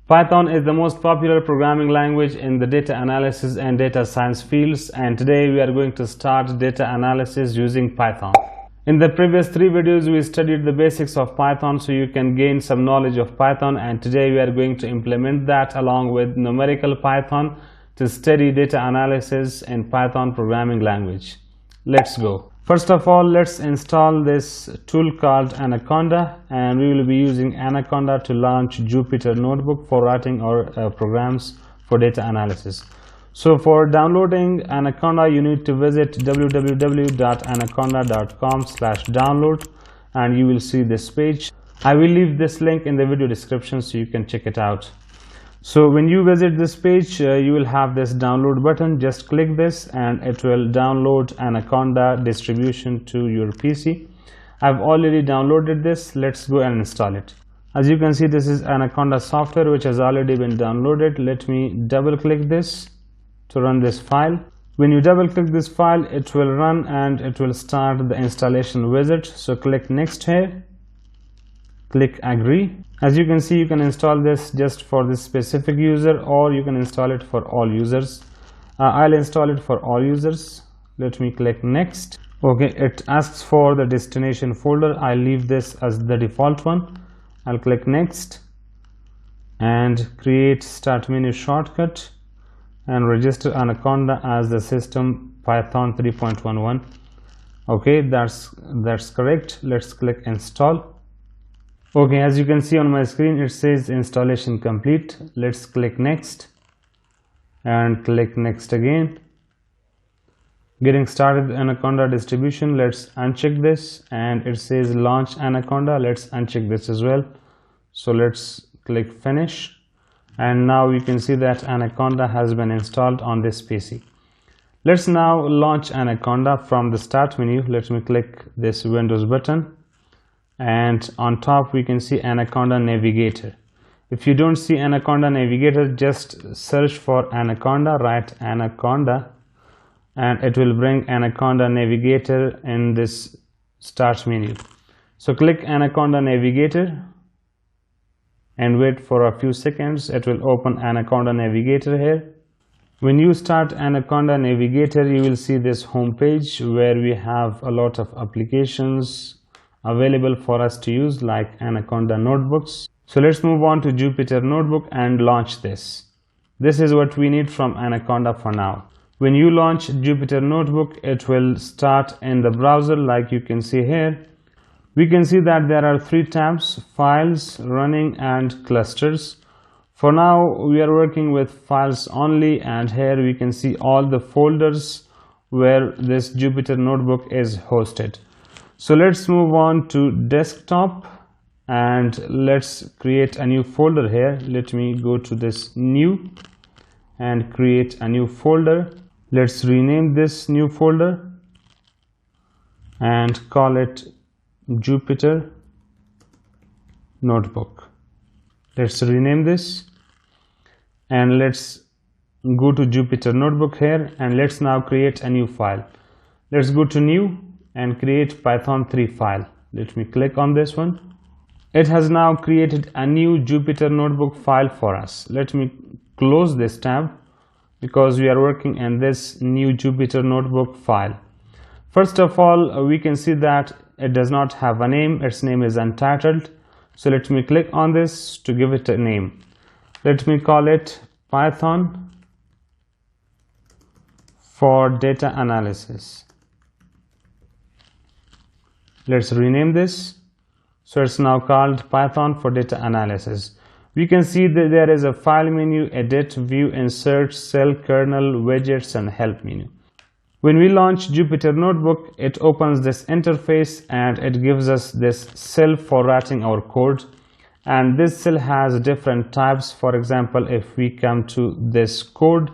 Python is the most popular programming language in the data analysis and data science fields, and today we are going to start data analysis using Python. In the previous 3 videos we studied the basics of Python so you can gain some knowledge of Python, and today we are going to implement that along with numerical Python to study data analysis in Python programming language. Let's go. First of all, let's install this tool called Anaconda, and we will be using Anaconda to launch Jupyter Notebook for writing our programs for data analysis. So for downloading Anaconda, you need to visit www.anaconda.com/download and you will see this page. I will leave this link in the video description so you can check it out. So when you visit this page, you will have this download button. Just click this and it will download Anaconda distribution to your PC. I've already downloaded this. Let's go and install it. As you can see, this is Anaconda software which has already been downloaded. Let me double click this to run this file. When you double click this file, it will run and it will start the installation wizard. So click next here, click agree. As you can see, you can install this just for this specific user or you can install it for all users. I'll install it for all users. Let me click next. Okay, it asks for the destination folder. I'll leave this as the default one. I'll click next and create start menu shortcut and register Anaconda as the system Python 3.11. okay, that's correct. Let's click install. Okay, as you can see on my screen, it says installation complete. Let's click next and click next again. Getting started with Anaconda distribution. Let's uncheck this and it says launch Anaconda. Let's uncheck this as well. So let's click finish, and now you can see that Anaconda has been installed on this PC. Let's now launch Anaconda from the start menu. Let me click this Windows button. And on top we can see Anaconda Navigator. If you don't see Anaconda Navigator, just search for Anaconda, write Anaconda, and it will bring Anaconda Navigator in this start menu. So click Anaconda Navigator and wait for a few seconds. It will open Anaconda Navigator here. When you start Anaconda Navigator, you will see this home page where we have a lot of applications available for us to use, like Anaconda notebooks. So let's move on to Jupyter Notebook and launch this. This is what we need from Anaconda for now. When you launch Jupyter Notebook, it will start in the browser like you can see here. We can see that there are 3 tabs: files, running, and clusters. For now we are working with files only, and here we can see all the folders where this Jupyter Notebook is hosted. So let's move on to desktop and let's create a new folder here. Let me go to this new and create a new folder. Let's rename this new folder and call it Jupyter Notebook. Let's rename this and let's go to Jupyter Notebook here, and let's now create a new file. Let's go to new and create Python 3 file. Let me click on this one. It has now created a new Jupyter Notebook file for us. Let me close this tab because we are working in this new Jupyter Notebook file. First of all, we can see that it does not have a name. Its name is untitled. So let me click on this to give it a name. Let me call it Python for data analysis. Let's rename this. So it's now called Python for data analysis. We can see that there is a file menu, edit, view, insert, cell, kernel, widgets, and help menu. When we launch Jupyter Notebook, it opens this interface and it gives us this cell for writing our code. And this cell has different types. For example, if we come to this code,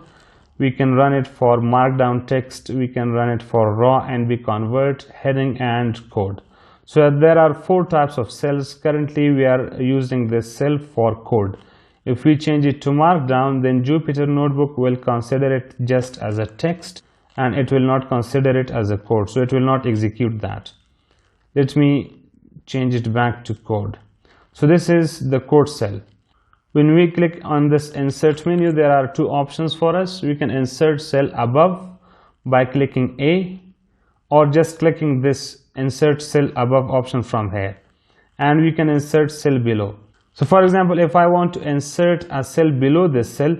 we can run it for markdown text, we can run it for raw, and we convert, heading, and code. So there are 4 types of cells. Currently we are using this cell for code. If we change it to markdown, then Jupyter Notebook will consider it just as a text and it will not consider it as a code, so it will not execute that. Let me change it back to code. So this is the code cell. When we click on this insert menu, there are two options for us. We can insert cell above by clicking A, or just clicking this insert cell above option from here, and we can insert cell below. So for example, if I want to insert a cell below this cell,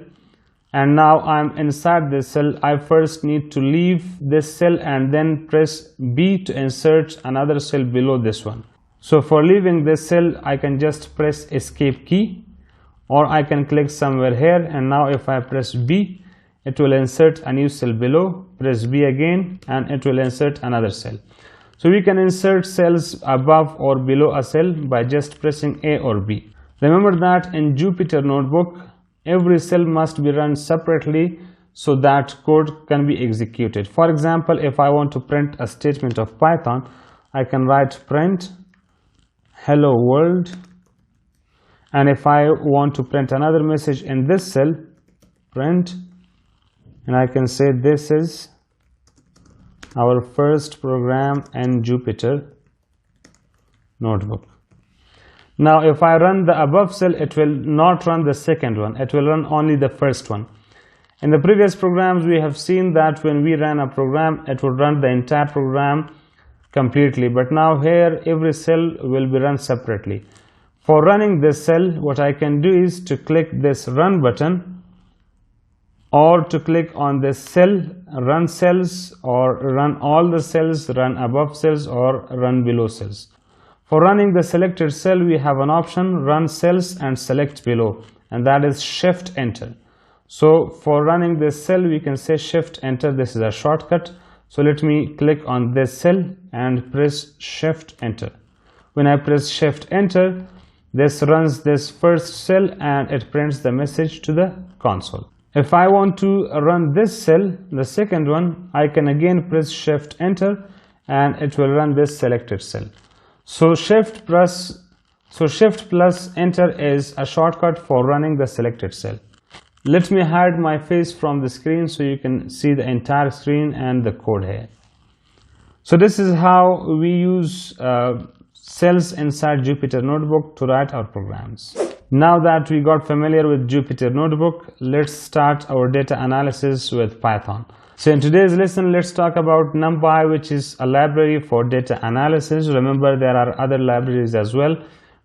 and now I'm inside this cell, I first need to leave this cell and then press B to insert another cell below this one. So for leaving this cell, I can just press escape key, or I can click somewhere here, and now if I press B, it will insert a new cell below. Press B again and it will insert another cell. So we can insert cells above or below a cell by just pressing A or B. Remember that in Jupyter Notebook, every cell must be run separately so that code can be executed. For example, if I want to print a statement of Python, I can write print hello world, and if I want to print another message in this cell, print, and I can say this is our first program in Jupyter Notebook. Now if I run the above cell, it will not run the second one, it will run only the first one. In the previous programs, we have seen that when we ran a program, it would run the entire program completely, but now here every cell will be run separately. For running this cell, what I can do is to click this run button, or to click on this cell, run cells, or run all the cells, run above cells, or run below cells. For running the selected cell, we have an option, run cells and select below, and that is shift enter. So for running this cell, we can say shift enter. This is a shortcut. So let me click on this cell and press shift enter. When I press shift enter, this runs this first cell and it prints the message to the console. If I want to run this cell, the second one, I can again press shift enter and it will run this selected cell. So shift plus enter is a shortcut for running the selected cell. Let me hide my face from the screen so you can see the entire screen and the code here. So this is how we use cells inside Jupyter Notebook to write our programs. Now that we got familiar with Jupyter Notebook, let's start our data analysis with Python. So in today's lesson, let's talk about NumPy, which is a library for data analysis. Remember, there are other libraries as well,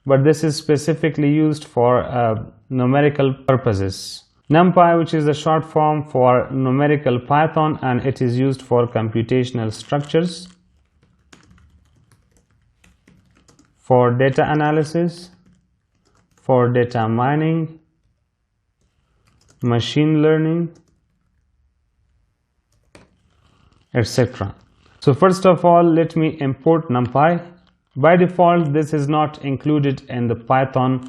but this is specifically used for numerical purposes. NumPy, which is the short form for numerical Python, and it is used for computational structures, for data analysis, for data mining, machine learning, etc. So first of all, let me import NumPy. By default, this is not included in the Python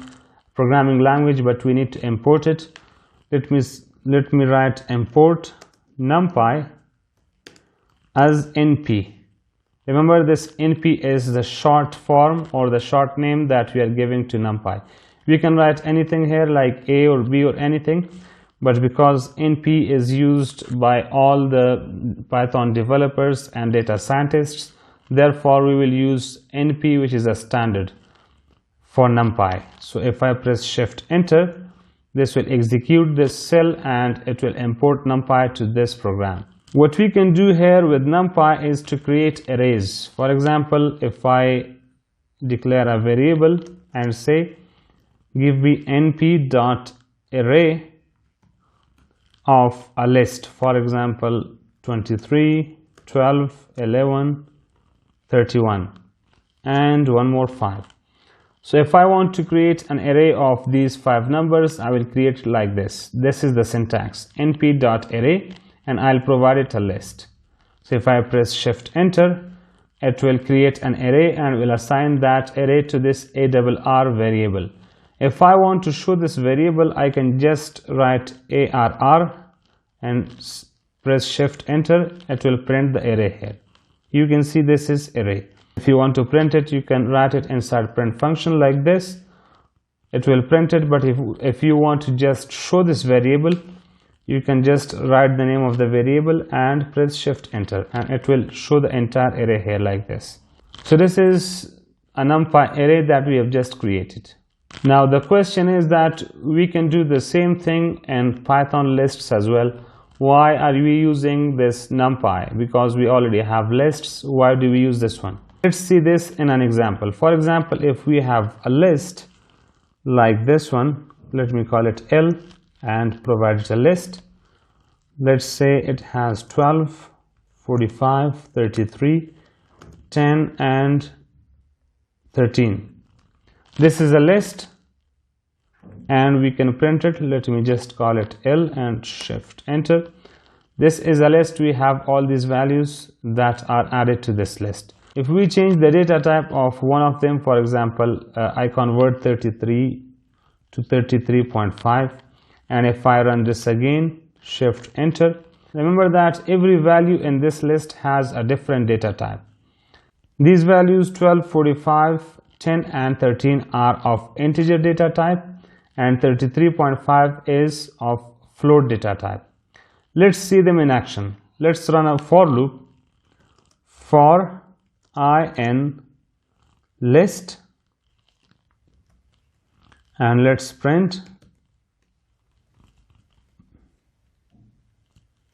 programming language, but we need to import it. Let me write import NumPy as NP. Remember, this NP is the short form or the short name that we are giving to NumPy. We can write anything here like A or B or anything, but because NP is used by all the Python developers and data scientists, therefore we will use NP, which is a standard for NumPy. So if I press shift enter, this will execute this cell and it will import NumPy to this program. What we can do here with NumPy is to create arrays. For example, if I declare a variable and say give me np.array of a list, for example 23, 12, 11, 31, and one more 5. So if I want to create an array of these 5 numbers, I will create it like this. This is the syntax, np.array, and I'll provide it a list. So if I press shift enter, it will create an array and will assign that array to this ARR variable. If I want to show this variable, I can just write ARR and press shift enter. It will print the array here. You can see this is array. If you want to print it, you can write it inside print function like this. It will print it, but if you want to just show this variable, you can just write the name of the variable and press shift enter, and it will show the entire array here like this. So this is a NumPy array that we have just created. Now the question is that we can do the same thing in Python lists as well. Why are we using this NumPy? Because we already have lists. Why do we use this one? Let's see this in an example. For example, if we have a list like this one, let me call it L and provide it a list. Let's say it has 12, 45, 33, 10 and 13. This is a list and we can print it. Let me just call it L and shift enter. This is a list. We have all these values that are added to this list. If we change the data type of one of them, for example, I convert 33 to 33.5, and if I run this again, shift enter, remember that every value in this list has a different data type. These values 12, 45, 10 and 13 are of integer data type and 33.5 is of float data type. Let's see them in action. Let's run a for loop for I in list and let's print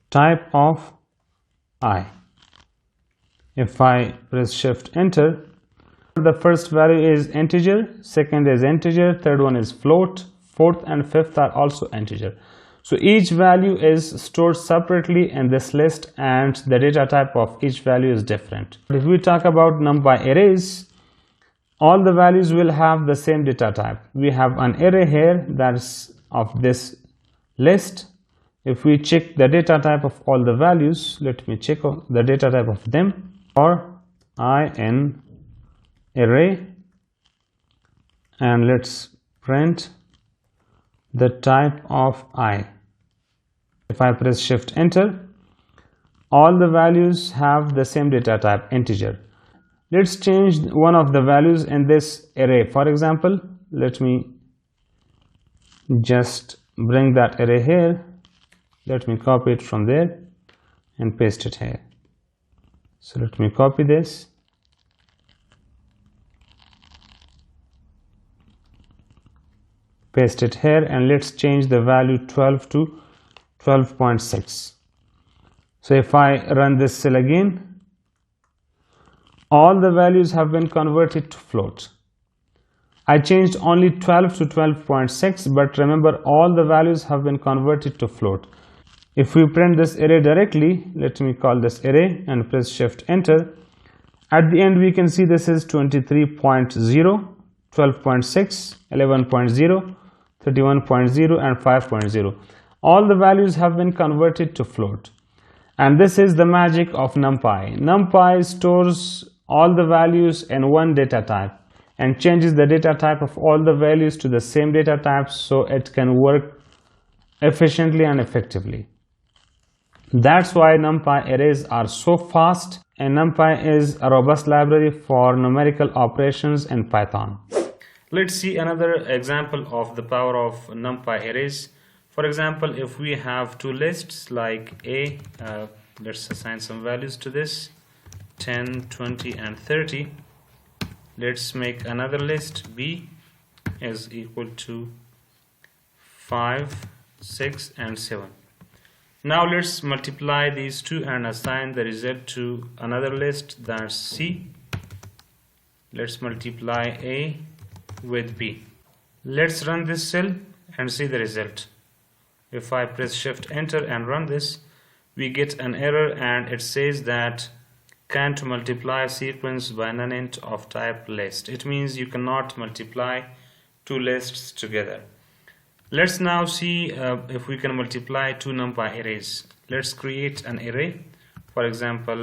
type of I. If I press shift enter, the first value is integer, second is integer, third one is float, fourth and fifth are also integer. So each value is stored separately in this list and the data type of each value is different. If we talk about NumPy arrays, all the values will have the same data type. We have an array here that's of this list. If we check the data type of all the values, let me check the data type of them. For I in array and let's print the type of I. If I press shift enter, all the values have the same data type, integer. Let's change one of the values in this array. For example, let me just bring that array here. Let me copy it from there and paste it here. So let me copy this. Paste it here and let's change the value 12 to 12.6. So if I run this cell again, all the values have been converted to float. I changed only 12 to 12.6, but remember all the values have been converted to float. If we print this array directly, let me call this array and press shift enter. At the end we can see this is 23.0, 12.6, 11.0, 31.0 and 5.0. All the values have been converted to float. And this is the magic of NumPy. NumPy stores all the values in one data type and changes the data type of all the values to the same data type so it can work efficiently and effectively. That's why NumPy arrays are so fast, and NumPy is a robust library for numerical operations in Python. Let's see another example of the power of NumPy arrays. For example, if we have two lists like A, let's assign some values to this, 10, 20 and 30. Let's make another list. B is equal to 5, 6 and 7. Now let's multiply these two and assign the result to another list, that's C. Let's multiply A with B. Let's run this cell and see the result. If I press shift enter and run this, we get an error and it says that can't multiply sequence by nonint of type list. It means you cannot multiply two lists together. Let's now see if we can multiply two NumPy arrays. Let's create an array. For example,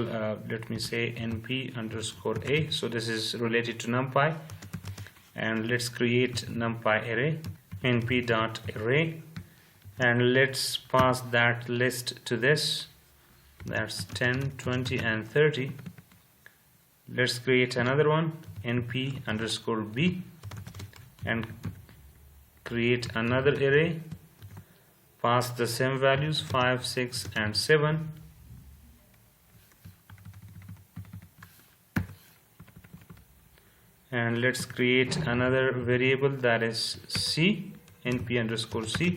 let me say np underscore a. So this is related to NumPy. And let's create NumPy array, np.array. And let's pass that list to this. That's 10, 20 and 30. Let's create another one, np underscore b. And create another array, pass the same values 5, 6 and 7, and let's create another variable, that is c, np underscore c,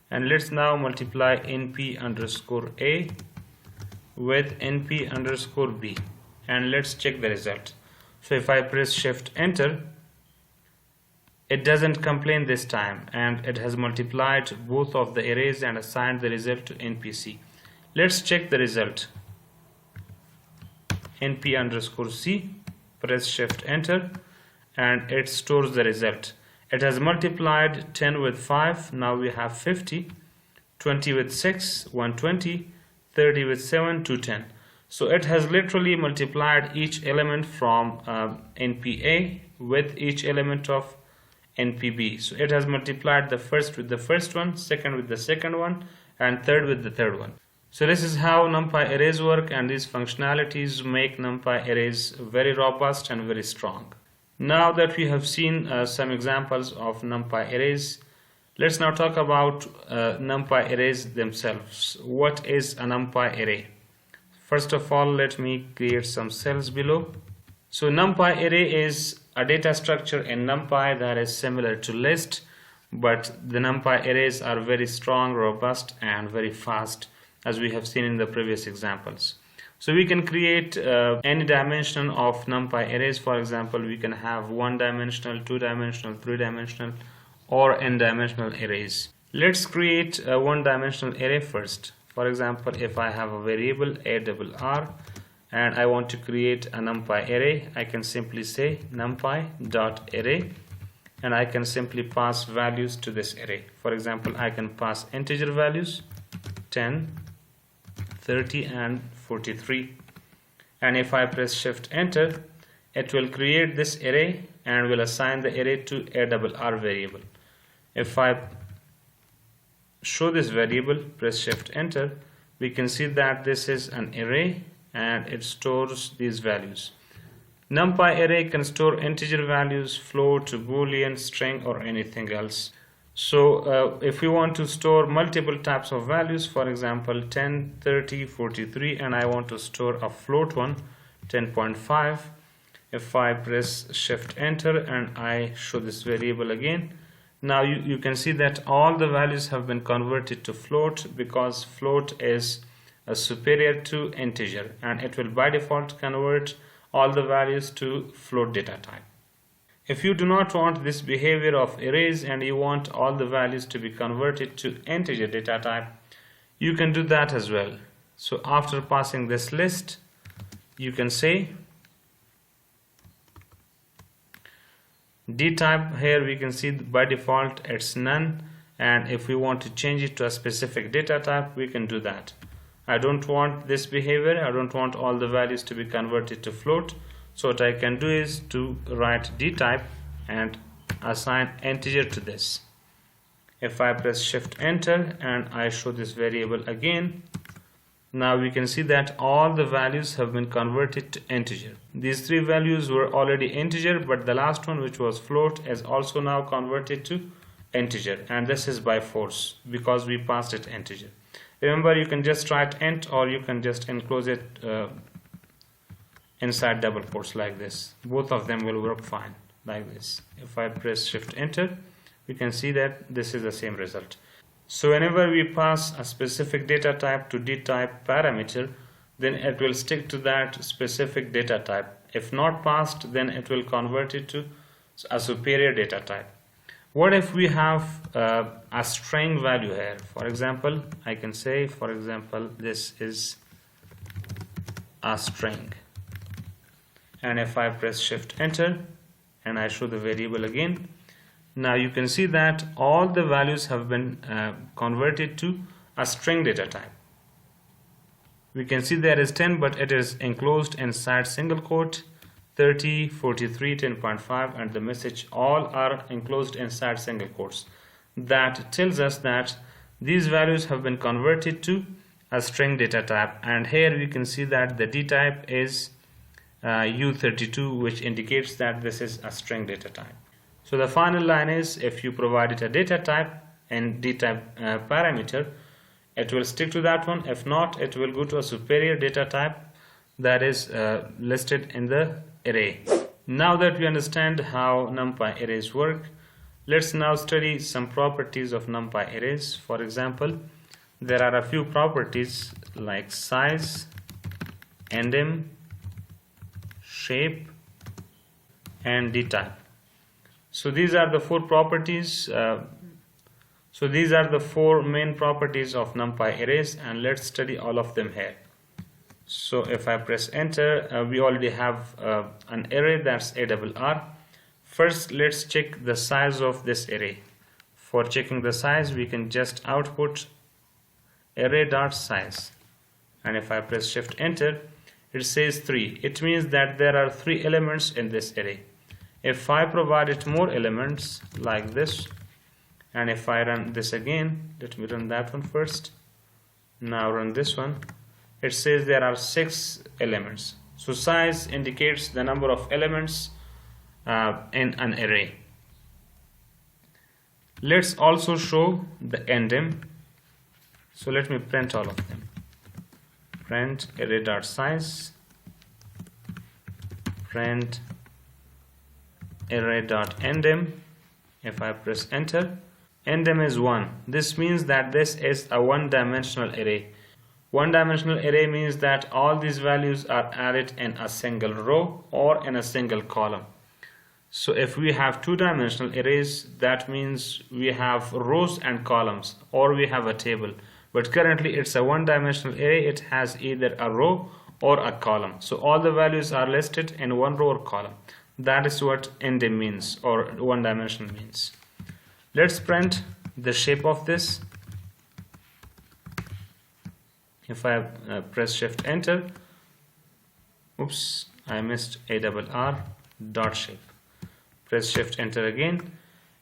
and let's now multiply np underscore a with np underscore b, and let's check the result. So if I press shift enter, it doesn't complain this time, and it has multiplied both of the arrays and assigned the result to npc. Let's check the result. np underscore c, press shift enter, and it stores the result. It has multiplied 10 with 5, now we have 50, 20 with 6, 120, 30 with 7, 210. So it has literally multiplied each element from npa with each element of npb. So it has multiplied the first with the first one, second with the second one, and third with the third one. So this is how NumPy arrays work, and these functionalities make NumPy arrays very robust and very strong. Now that we have seen some examples of NumPy arrays, let's now talk about NumPy arrays themselves. What is a NumPy array? First of all, let me create some cells below. So NumPy array is a data structure in NumPy that is similar to list, but the NumPy arrays are very strong, robust, and very fast, as we have seen in the previous examples. So we can create any dimension of NumPy arrays. For example, we can have one-dimensional, two-dimensional, three-dimensional, or n-dimensional arrays. Let's create a one-dimensional array first. For example, if I have a variable arr and I want to create a NumPy array, I can simply say numpy.array, and I can simply pass values to this array. For example, I can pass integer values 10, 30, and 43, and if I press shift enter, it will create this array and will assign the array to arr variable. If I show this variable, press shift enter, we can see that this is an array and it stores these values. NumPy array can store integer values, float, boolean, string, or anything else. So if we want to store multiple types of values, for example 10, 30, 43, and I want to store a float one, 10.5, if I press shift enter and I show this variable again, now you can see that all the values have been converted to float, because float is superior to integer, and it will by default convert all the values to float data type. If you do not want this behavior of arrays and you want all the values to be converted to integer data type, you can do that as well. So after passing this list, you can say dtype. Here we can see by default it's none, and if we want to change it to a specific data type, we can do that. I don't want this behavior, I don't want all the values to be converted to float. So what I can do is to write dtype and assign integer to this. If I press shift enter and I show this variable again, now we can see that all the values have been converted to integer. These three values were already integer, but the last one, which was float, is also now converted to integer, and this is by force because we passed it integer. Remember, you can just write int, or you can just enclose it inside double quotes like this. Both of them will work fine like this. If I press shift enter, we can see that this is the same result. So whenever we pass a specific data type to dtype parameter, then it will stick to that specific data type. If not passed, then it will convert it to a superior data type. What if we have a string value here? For example, I can say, for example, this is a string, and if I press shift enter and I show the variable again, now you can see that all the values have been converted to a string data type. We can see there is 10, but it is enclosed inside single quote, 30, 43, 10.5, and the message all are enclosed inside single quotes. That tells us that these values have been converted to a string data type, and here we can see that the d type is U32, which indicates that this is a string data type. So the final line is, if you provided a data type and dtype parameter, it will stick to that one. If not, it will go to a superior data type that is listed in the array. Now that we understand how NumPy arrays work, let's now study some properties of NumPy arrays. For example, there are a few properties like size, endim, shape, and dtype. So these are the four properties. These are the four main properties of NumPy arrays, and let's study all of them here. So if I press enter, we already have an array that's ARR. First, let's check the size of this array. For checking the size, we can just output array.size, and if I press shift enter, it says 3. It means that there are 3 elements in this array. If I provide it more elements like this, and if I run this again, let me run that one first, now run this one, it says there are 6 elements. So size indicates the number of elements in an array. Let's also show the endim. So let me print all of them. Print array.size, print array.endim. If I press enter, endim is 1. This means that this is a one-dimensional array. One-dimensional array means that all these values are added in a single row or in a single column. So if we have two-dimensional arrays, that means we have rows and columns, or we have a table. But currently it's a one-dimensional array. It has either a row or a column. So all the values are listed in one row or column. That is what endim means, or one-dimensional means. Let's print the shape of this. If I press shift enter, oops, I missed ARR dot shape. Press shift enter again.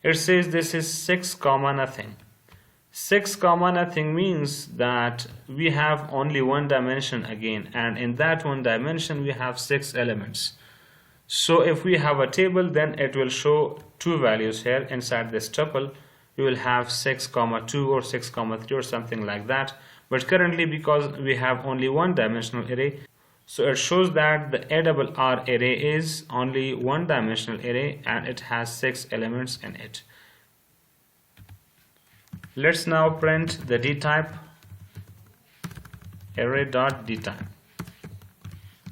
It says this is 6 comma nothing. 6 comma nothing means that we have only one dimension again, and in that one dimension we have 6 elements. So if we have a table, then it will show 2 values here inside this tuple. We will have 6 comma 2 or 6 comma 3 or something like that. But currently, because we have only one dimensional array, so it shows that the ARR array is only one dimensional array and it has 6 elements in it. Let's now print the dtype, array.dtype.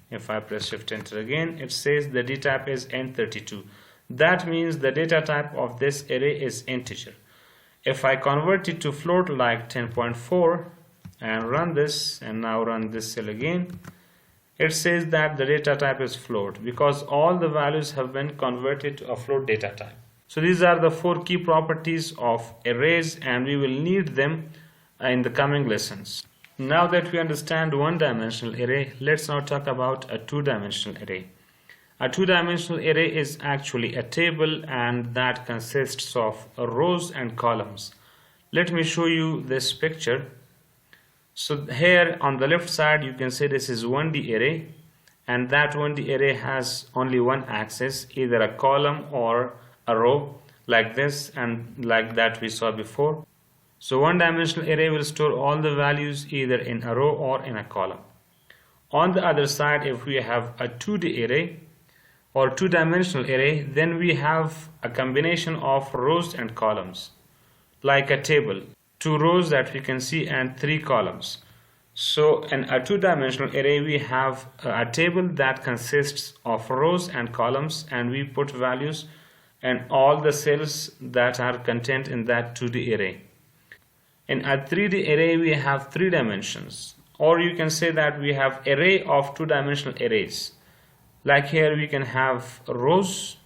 If I press shift enter again, it says the dtype is int32. That means the data type of this array is integer. If I convert it to float like 10.4 and run this, and now run this cell again, it says that the data type is float because all the values have been converted to a float data type. So these are the 4 key properties of arrays, and we will need them in the coming lessons. Now that we understand one-dimensional array, let's now talk about a two-dimensional array. A two-dimensional array is actually a table, and that consists of rows and columns. Let me show you this picture. So here on the left side you can say this is 1D array, and that 1D array has only one axis, either a column or a row like this and like that we saw before. So one-dimensional array will store all the values either in a row or in a column. On the other side, if we have a 2D array or two-dimensional array, then we have a combination of rows and columns like a table. 2 rows that we can see and 3 columns. So in a two-dimensional array we have a table that consists of rows and columns, and we put values in all the cells that are contained in that 2D array. In a 3D array we have 3 dimensions, or you can say that we have array of two-dimensional arrays. Like here we can have rows,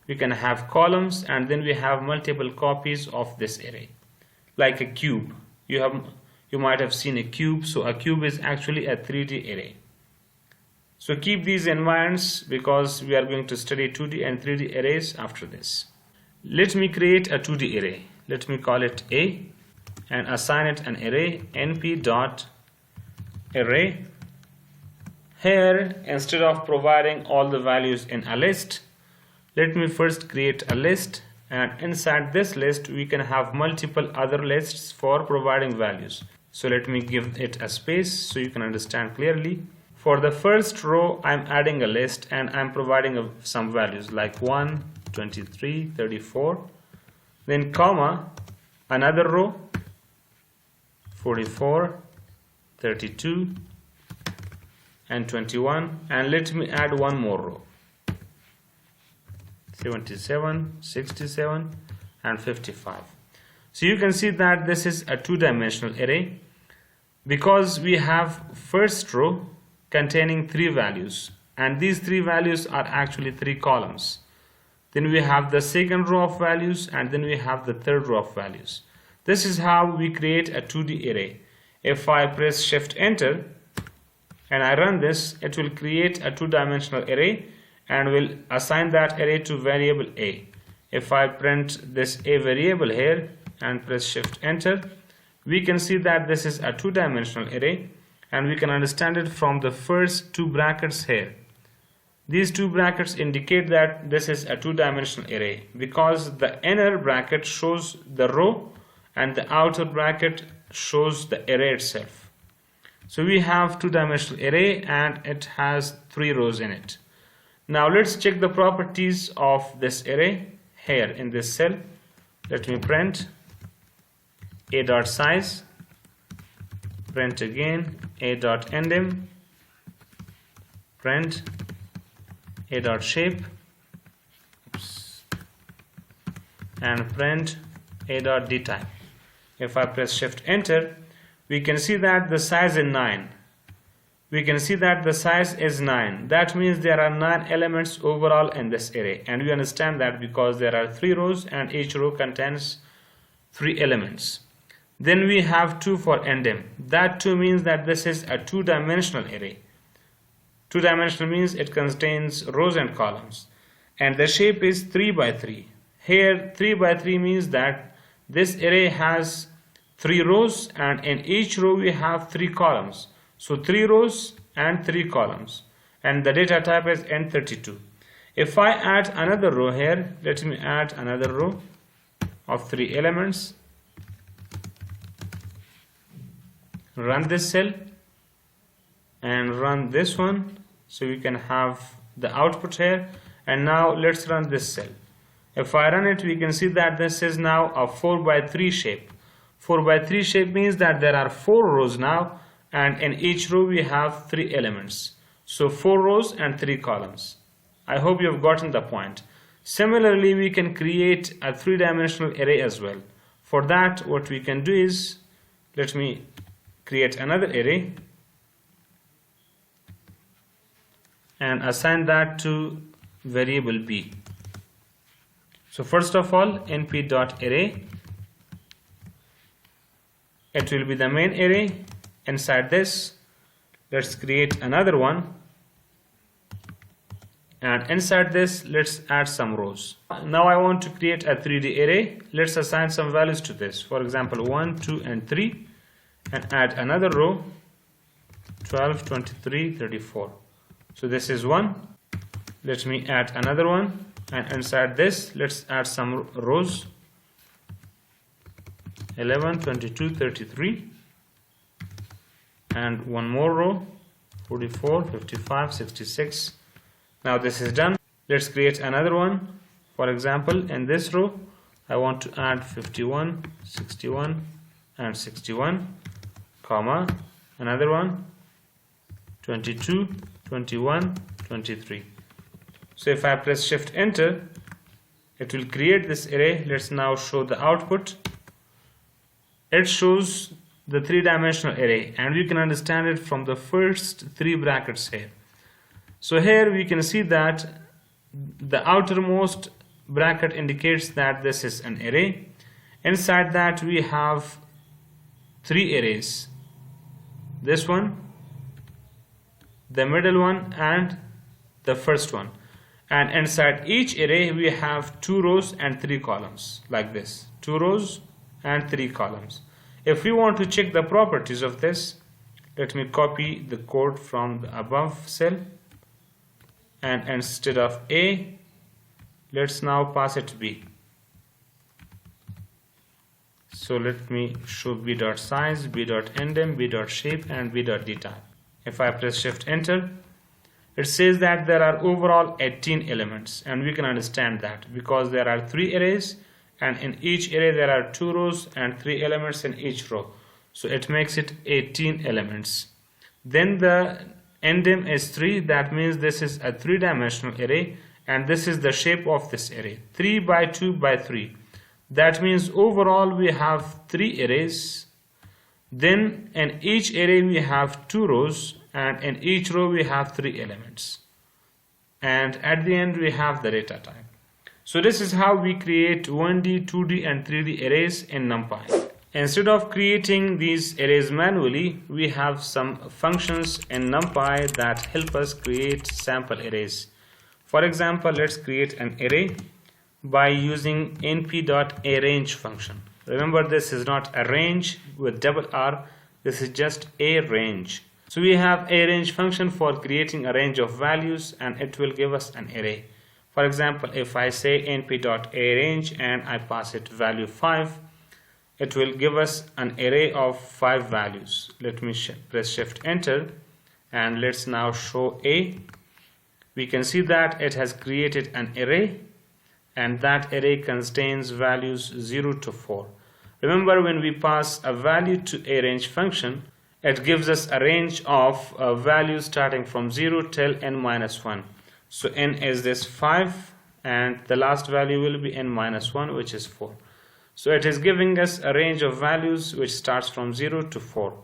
we can have columns, and then we have multiple copies of this array. Like a cube, you might have seen a cube. So a cube is actually a 3D array. So keep these in mind because we are going to study 2D and 3D arrays after this. Let me create a 2D array. Let me call it A and assign it an array np.array. Here, instead of providing all the values in a list, let me first create a list, and inside this list we can have multiple other lists for providing values. So let me give it a space so you can understand clearly. For the first row, I'm adding a list and I'm providing some values like 1, 23, 34, then comma, another row, 44, 32, and 21, and let me add one more row, 77, 67, and 55. So you can see that this is a two-dimensional array because we have first row containing 3 values, and these 3 values are actually 3 columns. Then we have the second row of values, and then we have the third row of values. This is how we create a 2D array. If I press Shift Enter and I run this, it will create a two-dimensional array and will assign that array to variable A. If I print this A variable here and press Shift Enter, we can see that this is a two-dimensional array, and we can understand it from the first 2 brackets here. These 2 brackets indicate that this is a two-dimensional array because the inner bracket shows the row and the outer bracket shows the array itself. So we have two-dimensional array and it has 3 rows in it. Now let's check the properties of this array here in this cell. Let me print a.size, print again a.endem, print a.shape, and print a.dtype. If I press Shift Enter, we can see that the size is 9. We can see that the size is 9. That means there are 9 elements overall in this array, and we understand that because there are 3 rows and each row contains 3 elements. Then we have 2 for endem. That too means that this is a two-dimensional array. Two-dimensional means it contains rows and columns, and the shape is 3 by 3. Here 3 by 3 means that this array has 3 rows, and in each row we have 3 columns. So 3 rows and 3 columns, and the data type is N32. If I add another row here, let me add another row of 3 elements. Run this cell and run this one, so we can have the output here. And now let's run this cell. If I run it, we can see that this is now a 4 by 3 shape. 4 by 3 shape means that there are 4 rows now, and in each row we have 3 elements. So 4 rows and 3 columns. I hope you have gotten the point. Similarly, we can create a 3-dimensional array as well. For that, what we can do is, let me create another array and assign that to variable b. So first of all, np.array, it will be the main array. Inside this, let's create another one, and inside this let's add some rows. Now I want to create a 3D array. Let's assign some values to this. For example, 1, 2, and 3, and add another row, 12, 23, 34. So this is 1. Let me add another one, and inside this let's add some rows, 11, 22, 33, and one more row, 44, 55, 66. Now this is done. Let's create another one. For example, in this row I want to add 51, 61, and 61, comma, another one, 22, 21, 23. So if I press Shift Enter, it will create this array. Let's now show the output. It shows the 3-dimensional array, and we can understand it from the first 3 brackets here. So here we can see that the outermost bracket indicates that this is an array. Inside that we have 3 arrays, this one, the middle one, and the first one. And inside each array we have 2 rows and 3 columns, like this, 2 rows and 3 columns. If we want to check the properties of this, let me copy the code from the above cell, and instead of A, let's now pass it B. So let me show b.size, b.endem, b.shape, and b.dtype. If I press shift enter, it says that there are overall 18 elements, and we can understand that because there are 3 arrays and in each array there are 2 rows and 3 elements in each row, so it makes it 18 elements. Then the endim is 3, that means this is a 3-dimensional array and this is the shape of this array, 3 by 2 by 3. That means overall we have 3 arrays. Then in each array we have 2 rows and in each row we have 3 elements, and at the end we have the data type. So this is how we create 1D, 2D and 3D arrays in NumPy. Instead of creating these arrays manually, we have some functions in NumPy that help us create sample arrays. For example, let's create an array by using np.arrange function. Remember, this is not arrange with double R, this is just arrange. So we have arrange function for creating a range of values and it will give us an array. For example, if I say np.arrange and I pass it value 5, it will give us an array of 5 values. Let me press shift enter and let's now show A. We can see that it has created an array and that array contains values 0 to 4. Remember, when we pass a value to arrange function, it gives us a range of values starting from 0 till n-1. So n is this 5 and the last value will be n-1, which is 4. So it is giving us a range of values which starts from 0 to 4.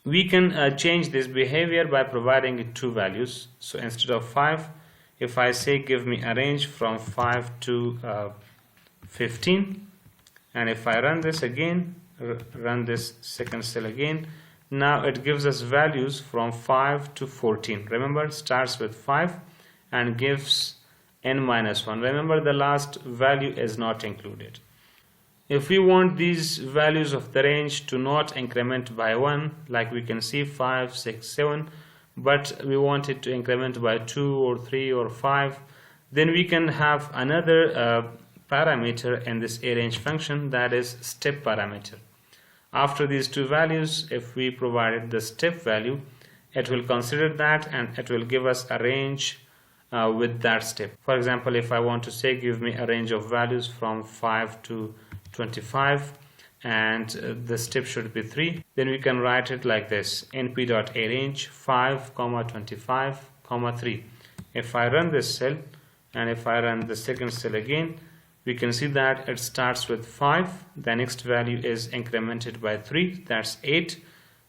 We can change this behavior by providing it 2 values. So instead of 5, if I say give me a range from 5 to 15, and if I run this again, run this second cell again, now it gives us values from 5 to 14. Remember, it starts with 5 and gives n-1. Remember, the last value is not included. If we want these values of the range to not increment by 1, like we can see 5, 6, 7, but we want it to increment by 2 or 3 or 5, then we can have another parameter in this arrange function, that is step parameter. After these 2 values, if we provided the step value, it will consider that and it will give us a range with that step. For example, if I want to say give me a range of values from 5 to 25 and the step should be 3, then we can write it like this: np.arrange 5, 25, 3. If I run this cell and if I run the second cell again, we can see that it starts with 5, the next value is incremented by 3, that's 8,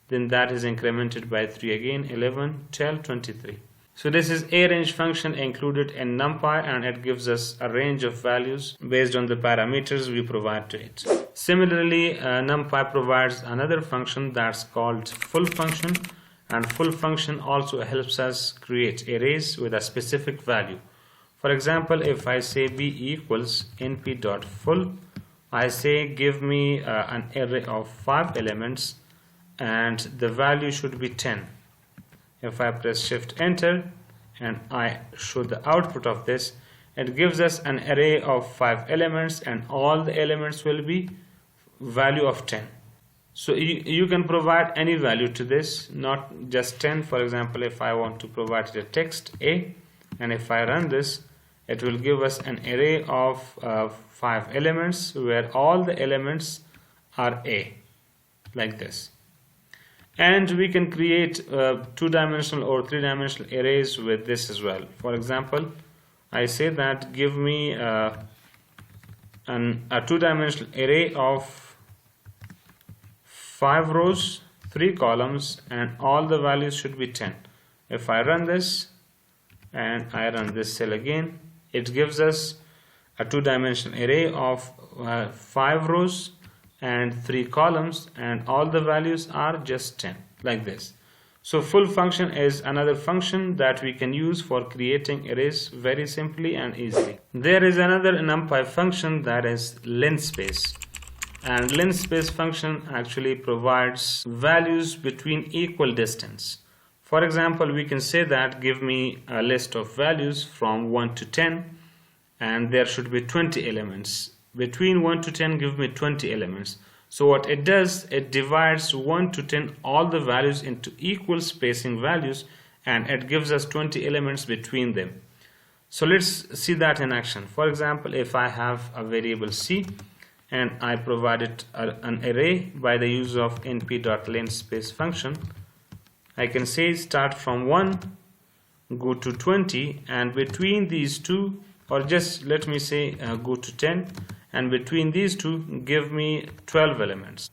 then that is incremented by 3 again, 11, 12, 23. So this is arrange function included in NumPy and it gives us a range of values based on the parameters we provide to it. Similarly, NumPy provides another function that's called full function, and full function also helps us create arrays with a specific value. For example, if I say b equals np.full, I say give me an array of 5 elements and the value should be 10. If I press shift enter and I show the output of this, it gives us an array of 5 elements and all the elements will be value of 10. So you can provide any value to this, not just 10. For example, if I want to provide the text A, and if I run this, it will give us an array of 5 elements where all the elements are A, like this. And we can create 2-dimensional or 3-dimensional arrays with this as well. For example, I say that give me a 2-dimensional array of 5 rows, 3 columns, and all the values should be 10. If I run this and I run this cell again, it gives us a 2-dimensional array of 5 rows and 3 columns, and all the values are just 10, like this. So full function is another function that we can use for creating arrays very simply and easily. There is another NumPy function, that is linspace, and linspace function actually provides values between equal distance. For example, we can say that give me a list of values from 1 to 10 and there should be 20 elements. Between 1 to 10 give me 20 elements. So what it does, it divides 1 to 10 all the values into equal spacing values, and it gives us 20 elements between them. So let's see that in action. For example, if I have a variable c and I provided an array by the use of np.linspace function, I can say start from 1, go to 20, and between these two, or just let me say go to 10, and between these two give me 12 elements.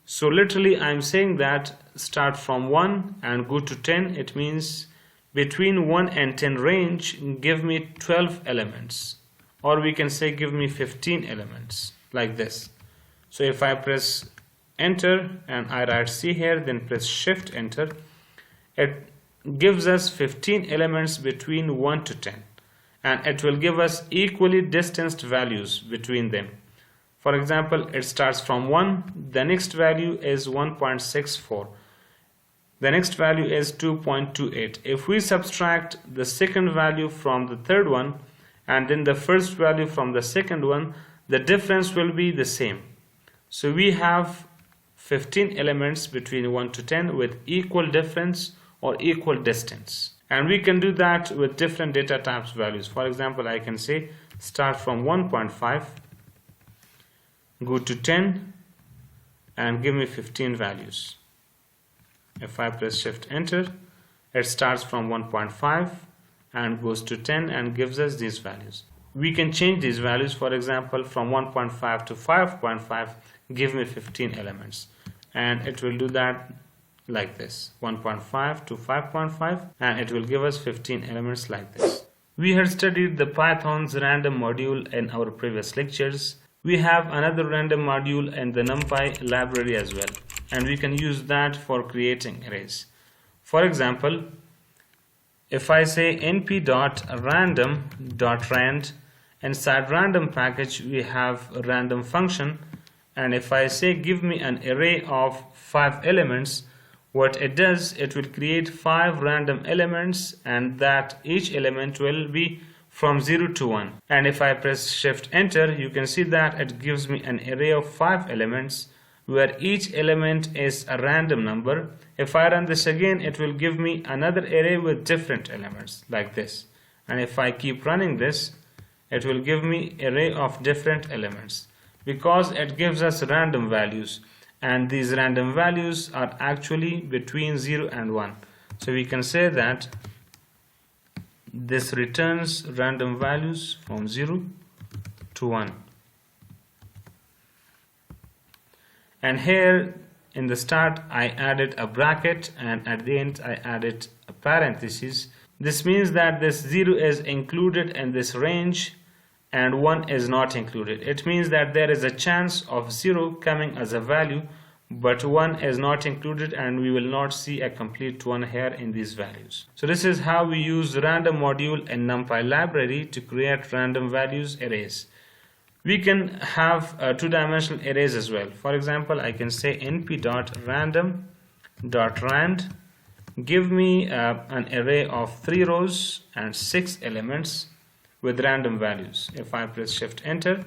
So literally I'm saying that start from 1 and go to 10, it means between 1 and 10 range give me 12 elements, or we can say give me 15 elements, like this. So if I press enter and I write C here, then press shift enter, it gives us 15 elements between 1 to 10, and it will give us equally distanced values between them. For example, it starts from 1, the next value is 1.64, the next value is 2.28. If we subtract the second value from the third one and then the first value from the second one, the difference will be the same. So we have 15 elements between 1 to 10 with equal difference or equal distance, and we can do that with different data types values. For example, I can say start from 1.5, go to 10, and give me 15 values. If I press shift enter, it starts from 1.5 and goes to 10 and gives us these values. We can change these values. For example, from 1.5 to 5.5, give me 15 elements, and it will do that like this, 1.5 to 5.5, and it will give us 15 elements like this. We had studied the Python's random module in our previous lectures. We have another random module in the NumPy library as well, and we can use that for creating arrays. For example, if I say np.random.rand, inside random package we have a random function, and if I say give me an array of 5 elements, what it does, it will create 5 random elements, and that each element will be from 0 to 1. And if I press shift enter, you can see that it gives me an array of 5 elements where each element is a random number. If I run this again, it will give me another array with different elements like this. And if I keep running this, it will give me array of different elements, because it gives us random values, and these random values are actually between 0 and 1. So we can say that this returns random values from 0 to 1. And here in the start I added a bracket, and at the end I added a parenthesis. This means that this 0 is included in this range and 1 is not included. It means that there is a chance of 0 coming as a value, but 1 is not included, and we will not see a complete 1 here in these values. So this is how we use random module in NumPy library to create random values arrays. We can have two-dimensional arrays as well. For example, I can say np.random.rand, give me an array of 3 rows and 6 elements with random values. If I press shift enter,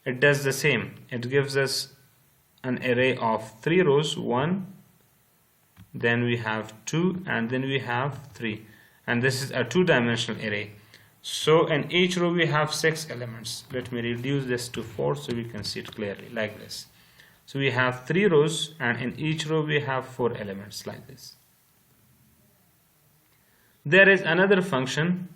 it does the same. It gives us an array of 3 rows, 1, then we have 2, and then we have 3, and this is a two-dimensional array. So in each row we have 6 elements. Let me reduce this to 4 so we can see it clearly, like this. So we have 3 rows, and in each row we have 4 elements like this. There is another function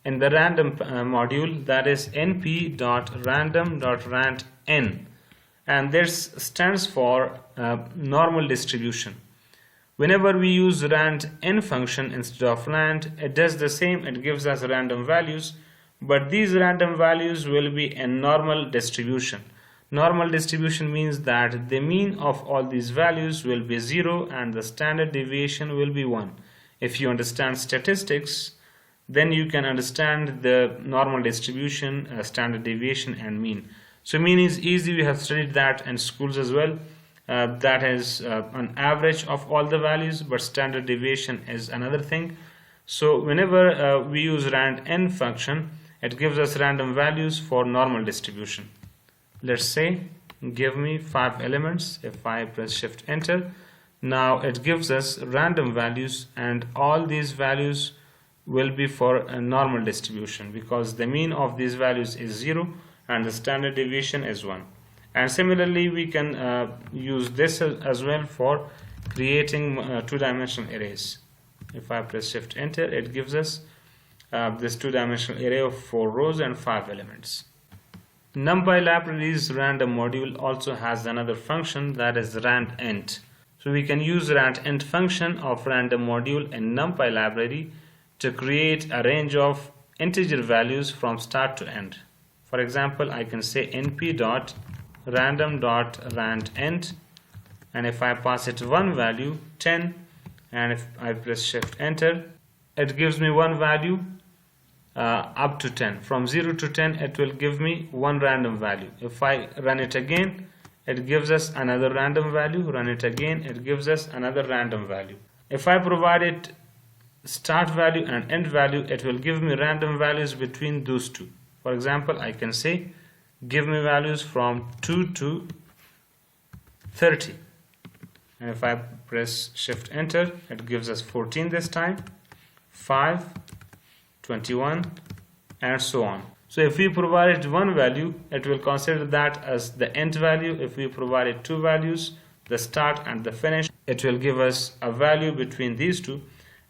in the random module, that is np.random.randn, and this stands for normal distribution. Whenever we use randn function instead of rand, it does the same. It gives us random values, but these random values will be in normal distribution. Normal distribution means that the mean of all these values will be 0 and the standard deviation will be 1. If you understand statistics, then you can understand the normal distribution, standard deviation, and mean. So mean is easy, we have studied that in schools as well. That is an average of all the values, but standard deviation is another thing. So whenever we use randn function, it gives us random values for normal distribution. Let's say give me 5 elements. If I press shift enter, now it gives us random values, and all these values will be for a normal distribution because the mean of these values is 0 and the standard deviation is 1. And similarly we can use this as well for creating two-dimensional arrays. If I press shift enter, it gives us this two-dimensional array of 4 rows and 5 elements. NumPy library's random module also has another function, that is randint. So we can use randint function of random module in NumPy library to create a range of integer values from start to end. For example, I can say np.random.randint, and if I pass it one value 10, and if I press shift enter, it gives me one value up to 10. From 0 to 10 it will give me one random value. If I run it again, it gives us another random value. Run it again, it gives us another random value. If I provide it start value and end value, it will give me random values between those two. For example, I can say give me values from 2 to 30, and if I press shift enter, it gives us 14 this time, 5, 21, and so on. So if we provide it one value, it will consider that as the end value. If we provide it two values, the start and the finish, it will give us a value between these two.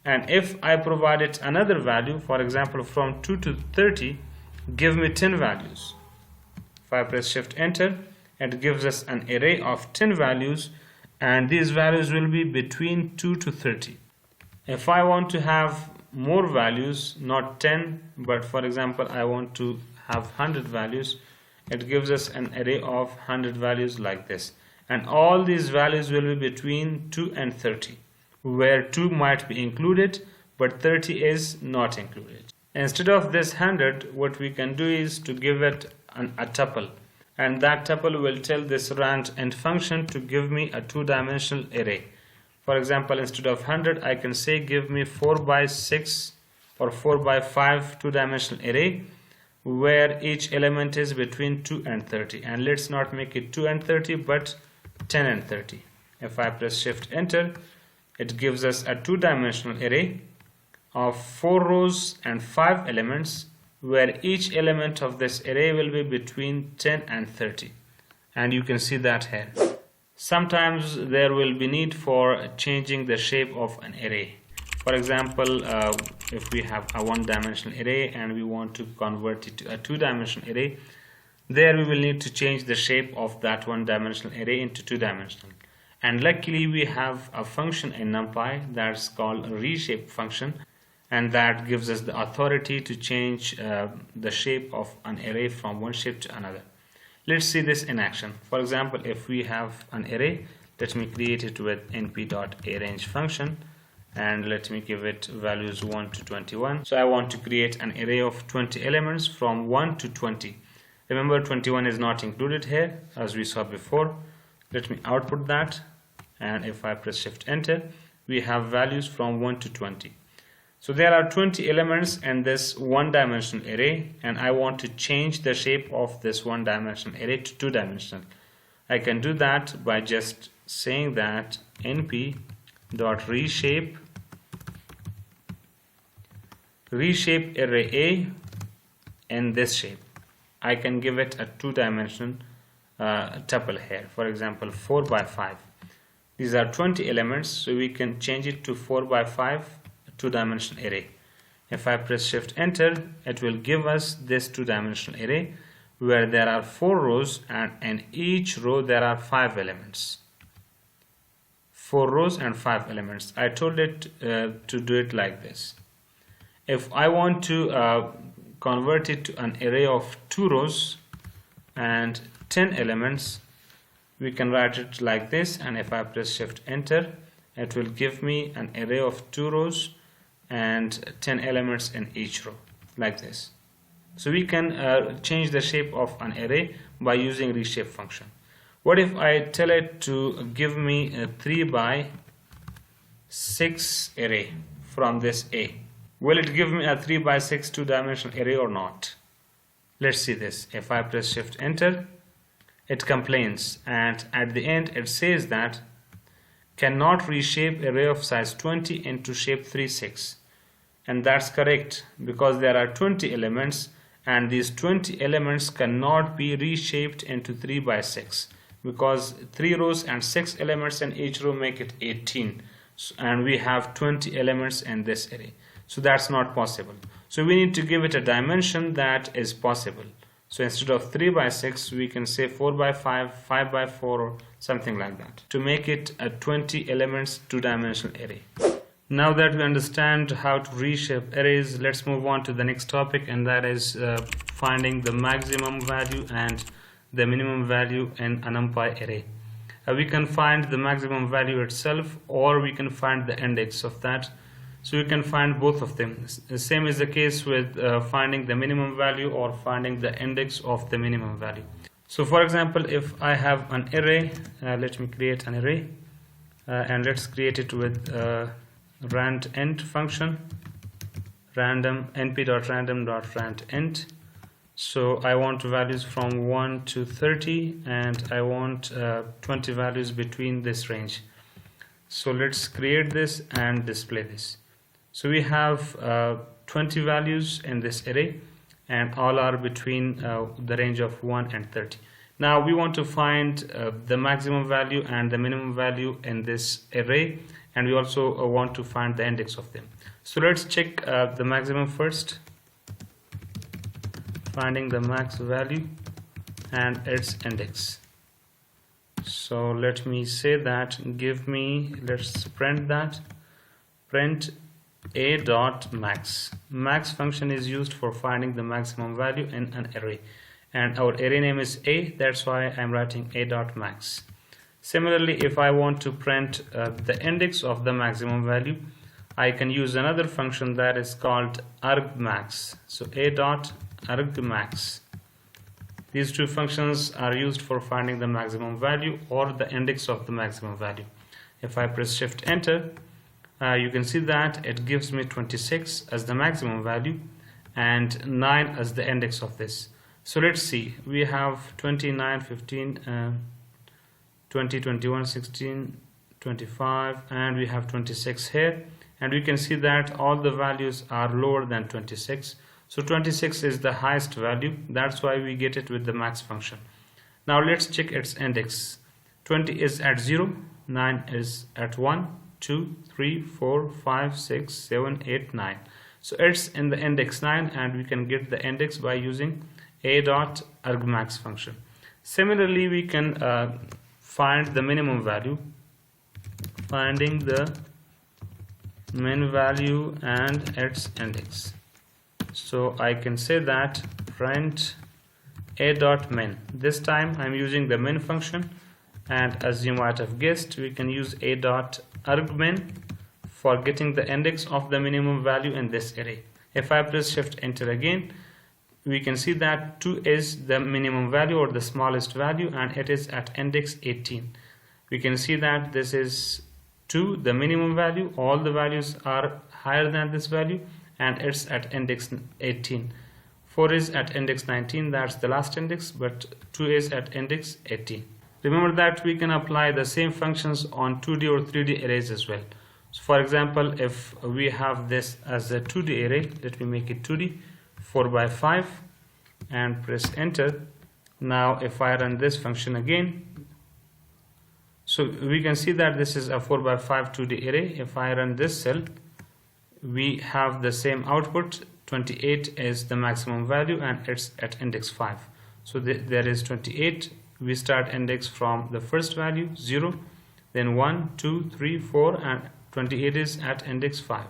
And if I provide it another value, for example from 2 to 30, give me 10 values. If I press shift enter, it gives us an array of 10 values, and these values will be between 2 to 30. If I want to have more values, not 10, but for example I want to have 100 values, it gives us an array of 100 values like this, and all these values will be between 2 and 30, where 2 might be included but 30 is not included. Instead of this 100, what we can do is to give it a tuple, and that tuple will tell this randint function to give me a two-dimensional array. For example, instead of 100, I can say give me 4 by 6 or 4 by 5 two-dimensional array where each element is between 2 and 30, and let's not make it 2 and 30 but 10 and 30. If I press shift enter, it gives us a two-dimensional array of 4 rows and 5 elements where each element of this array will be between 10 and 30, and you can see that here. Sometimes there will be need for changing the shape of an array. For example, if we have a one-dimensional array and we want to convert it to a two-dimensional array, there we will need to change the shape of that one-dimensional array into two-dimensional. And luckily we have a function in NumPy that's called a reshape function, and that gives us the authority to change the shape of an array from one shape to another. Let's see this in action. For example, if we have an array, let me create it with np.arange function, and let me give it values 1 to 21. So I want to create an array of 20 elements from 1 to 20. Remember, 21 is not included here as we saw before. Let me output that, and if I press shift enter, we have values from 1 to 20. So there are 20 elements in this one-dimensional array, and I want to change the shape of this one-dimensional array to two-dimensional. I can do that by just saying that np.reshape array A in this shape. I can give it a two-dimensional tuple here, for example 4 by 5. These are 20 elements, so we can change it to 4 by 5 two-dimensional array. If I press shift enter, it will give us this two-dimensional array where there are 4 rows, and in each row there are 5 elements. 4 rows and 5 elements. I told it to do it like this. If I want to convert it to an array of 2 rows and 10 elements, we can write it like this, and if I press shift enter, it will give me an array of 2 rows and 10 elements in each row like this. So we can change the shape of an array by using reshape function. What if I tell it to give me a 3 by 6 array from this A? Will it give me a 3 by 6 two-dimensional array or not? Let's see this. If I press shift enter, it complains, and at the end it says that cannot reshape array of size 20 into shape 36. And that's correct, because there are 20 elements and these 20 elements cannot be reshaped into 3 by 6, because 3 rows and 6 elements in each row make it 18, and we have 20 elements in this array, so that's not possible. So we need to give it a dimension that is possible. So instead of 3 by 6 we can say 4 by 5, 5 by 4, or something like that, to make it a 20 elements two-dimensional array. Now that we understand how to reshape arrays, let's move on to the next topic, and that is finding the maximum value and the minimum value in a NumPy array. We can find the maximum value itself, or we can find the index of that. So you can find both of them. The same is the case with finding the minimum value or finding the index of the minimum value. So for example, if I have an array, let me create an array, and let's create it with randint function, np.random.randint. So I want values from 1 to 30, and I want 20 values between this range. So let's create this and display this. So we have 20 values in this array, and all are between the range of 1 and 30. Now we want to find the maximum value and the minimum value in this array, and we also want to find the index of them. So let's check the maximum first, finding the max value and its index. So let me say that, let's print that, print a dot max. Max function is used for finding the maximum value in an array, and our array name is a, that's why I'm writing a dot max. Similarly, if I want to print the index of the maximum value, I can use another function that is called argmax. So a dot argmax. These two functions are used for finding the maximum value or the index of the maximum value. If I press shift enter, you can see that it gives me 26 as the maximum value and 9 as the index of this. So let's see, we have 29, 15, 20, 21, 16, 25, and we have 26 here, and we can see that all the values are lower than 26. So 26 is the highest value, that's why we get it with the max function. Now let's check its index. 20 is at 0, 9 is at 1, 2, 3, 4, 5, 6, 7, 8, 9. So it's in the index 9, and we can get the index by using a.argmax function. Similarly, we can find the minimum value, finding the min value and its index. So I can say that print a.min. This time I'm using the min function, and as you might have guessed, we can use a.argmin for getting the index of the minimum value in this array. If I press shift enter again, we can see that 2 is the minimum value or the smallest value, and it is at index 18. We can see that this is 2, the minimum value, all the values are higher than this value, and it's at index 18. 4 is at index 19, that's the last index, but 2 is at index 18. Remember that we can apply the same functions on 2D or 3D arrays as well. So for example, if we have this as a 2D array, let me make it 2D, 4 by 5, and press enter. Now if I run this function again, so we can see that this is a 4 by 5 2D array. If I run this cell, we have the same output. 28 is the maximum value, and it's at index 5. So there is 28. We start index from the first value 0, then 1, 2, 3, 4, and 28 is at index 5.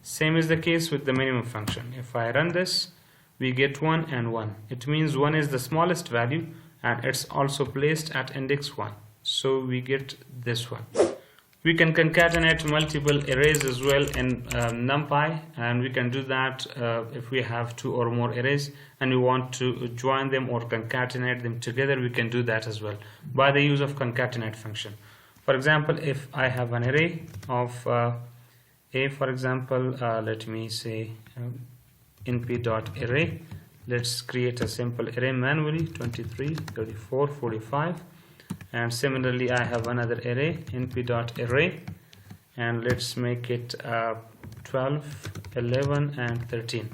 Same is the case with the minimum function. If I run this, we get 1 and 1. It means 1 is the smallest value, and it's also placed at index 1. So we get this one. We can concatenate multiple arrays as well in NumPy, and we can do that if we have 2 or more arrays and we want to join them or concatenate them together. We can do that as well by the use of concatenate function. For example, if I have an array of a, for example, let me say np.array, let's create a simple array manually, 23, 34, 45, and similarly I have another array, np.array, and let's make it 12, 11 and 13.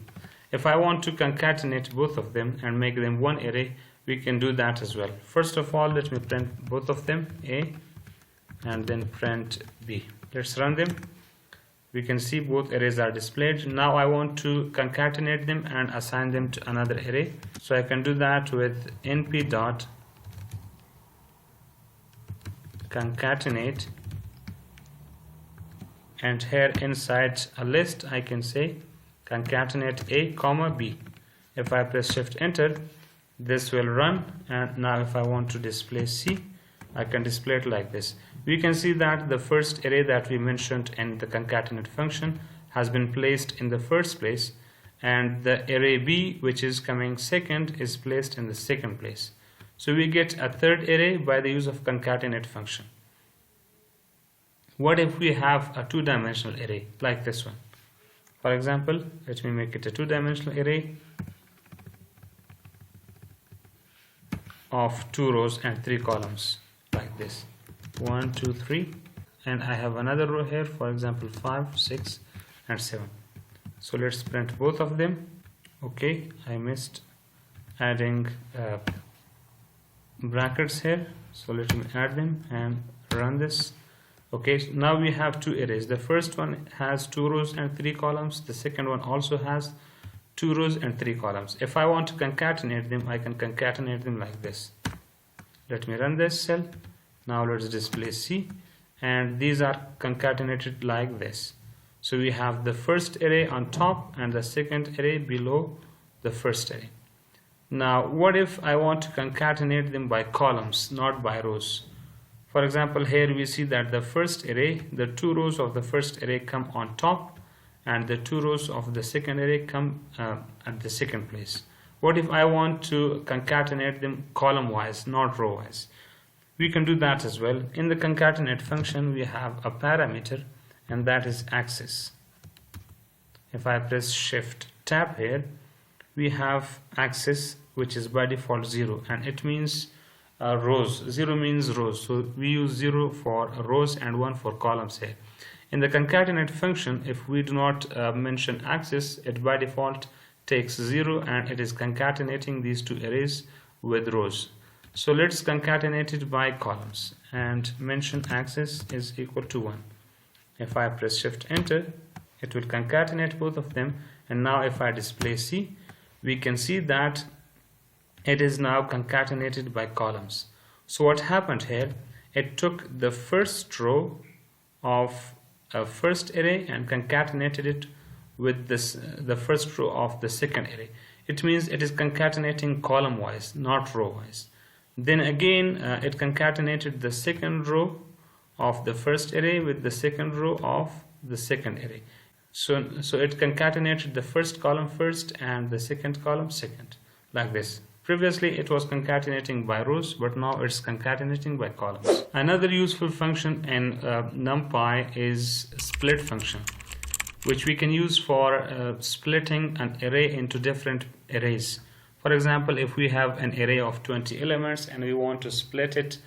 If I want to concatenate both of them and make them one array, we can do that as well. First of all, let me print both of them, A, and then print B. Let's run them. We can see both arrays are displayed. Now I want to concatenate them and assign them to another array. So I can do that with np.concatenate, and here inside a list I can say concatenate A comma B. If I press shift enter, this will run, and now if I want to display C, I can display it like this. We can see that the first array that we mentioned in the concatenate function has been placed in the first place, and the array B, which is coming second, is placed in the second place. So we get a third array by the use of concatenate function. What if we have a two-dimensional array like this one? For example, let me make it a two-dimensional array of 2 rows and 3 columns like this, 1, 2, 3, and I have another row here, for example 5, 6 and 7. So let's print both of them. Okay, I missed adding brackets here, so let me add them and run this. Okay, so now we have two arrays. The first one has 2 rows and 3 columns. The second one also has 2 rows and 3 columns. If I want to concatenate them, I can concatenate them like this. Let me run this cell. Now let's display C, and these are concatenated like this. So we have the first array on top and the second array below the first array. Now what if I want to concatenate them by columns, not by rows? For example, here we see that the first array, the 2 rows of the first array come on top, and the 2 rows of the second array come at the second place. What if I want to concatenate them column wise, not row wise? We can do that as well. In the concatenate function, we have a parameter, and that is axis. If I press shift tab here, we have axis, which is by default 0, and it means rows. 0 means rows, so we use 0 for rows and 1 for columns here. In the concatenate function, if we do not mention axis, it by default takes 0, and it is concatenating these two arrays with rows. So let's concatenate it by columns and mention axis is equal to 1. If I press shift enter, it will concatenate both of them, and now if I display C, we can see that it is now concatenated by columns. So what happened here, it took the first row of a first array and concatenated it with the first row of the second array. It means it is concatenating column wise, not row wise. Then again it concatenated the second row of the first array with the second row of the second array. So it concatenated the first column first and the second column second, like this. Previously it was concatenating by rows, but now it's concatenating by columns. Another useful function in NumPy is split function, which we can use for splitting an array into different arrays. For example, if we have an array of 20 elements and we want to split it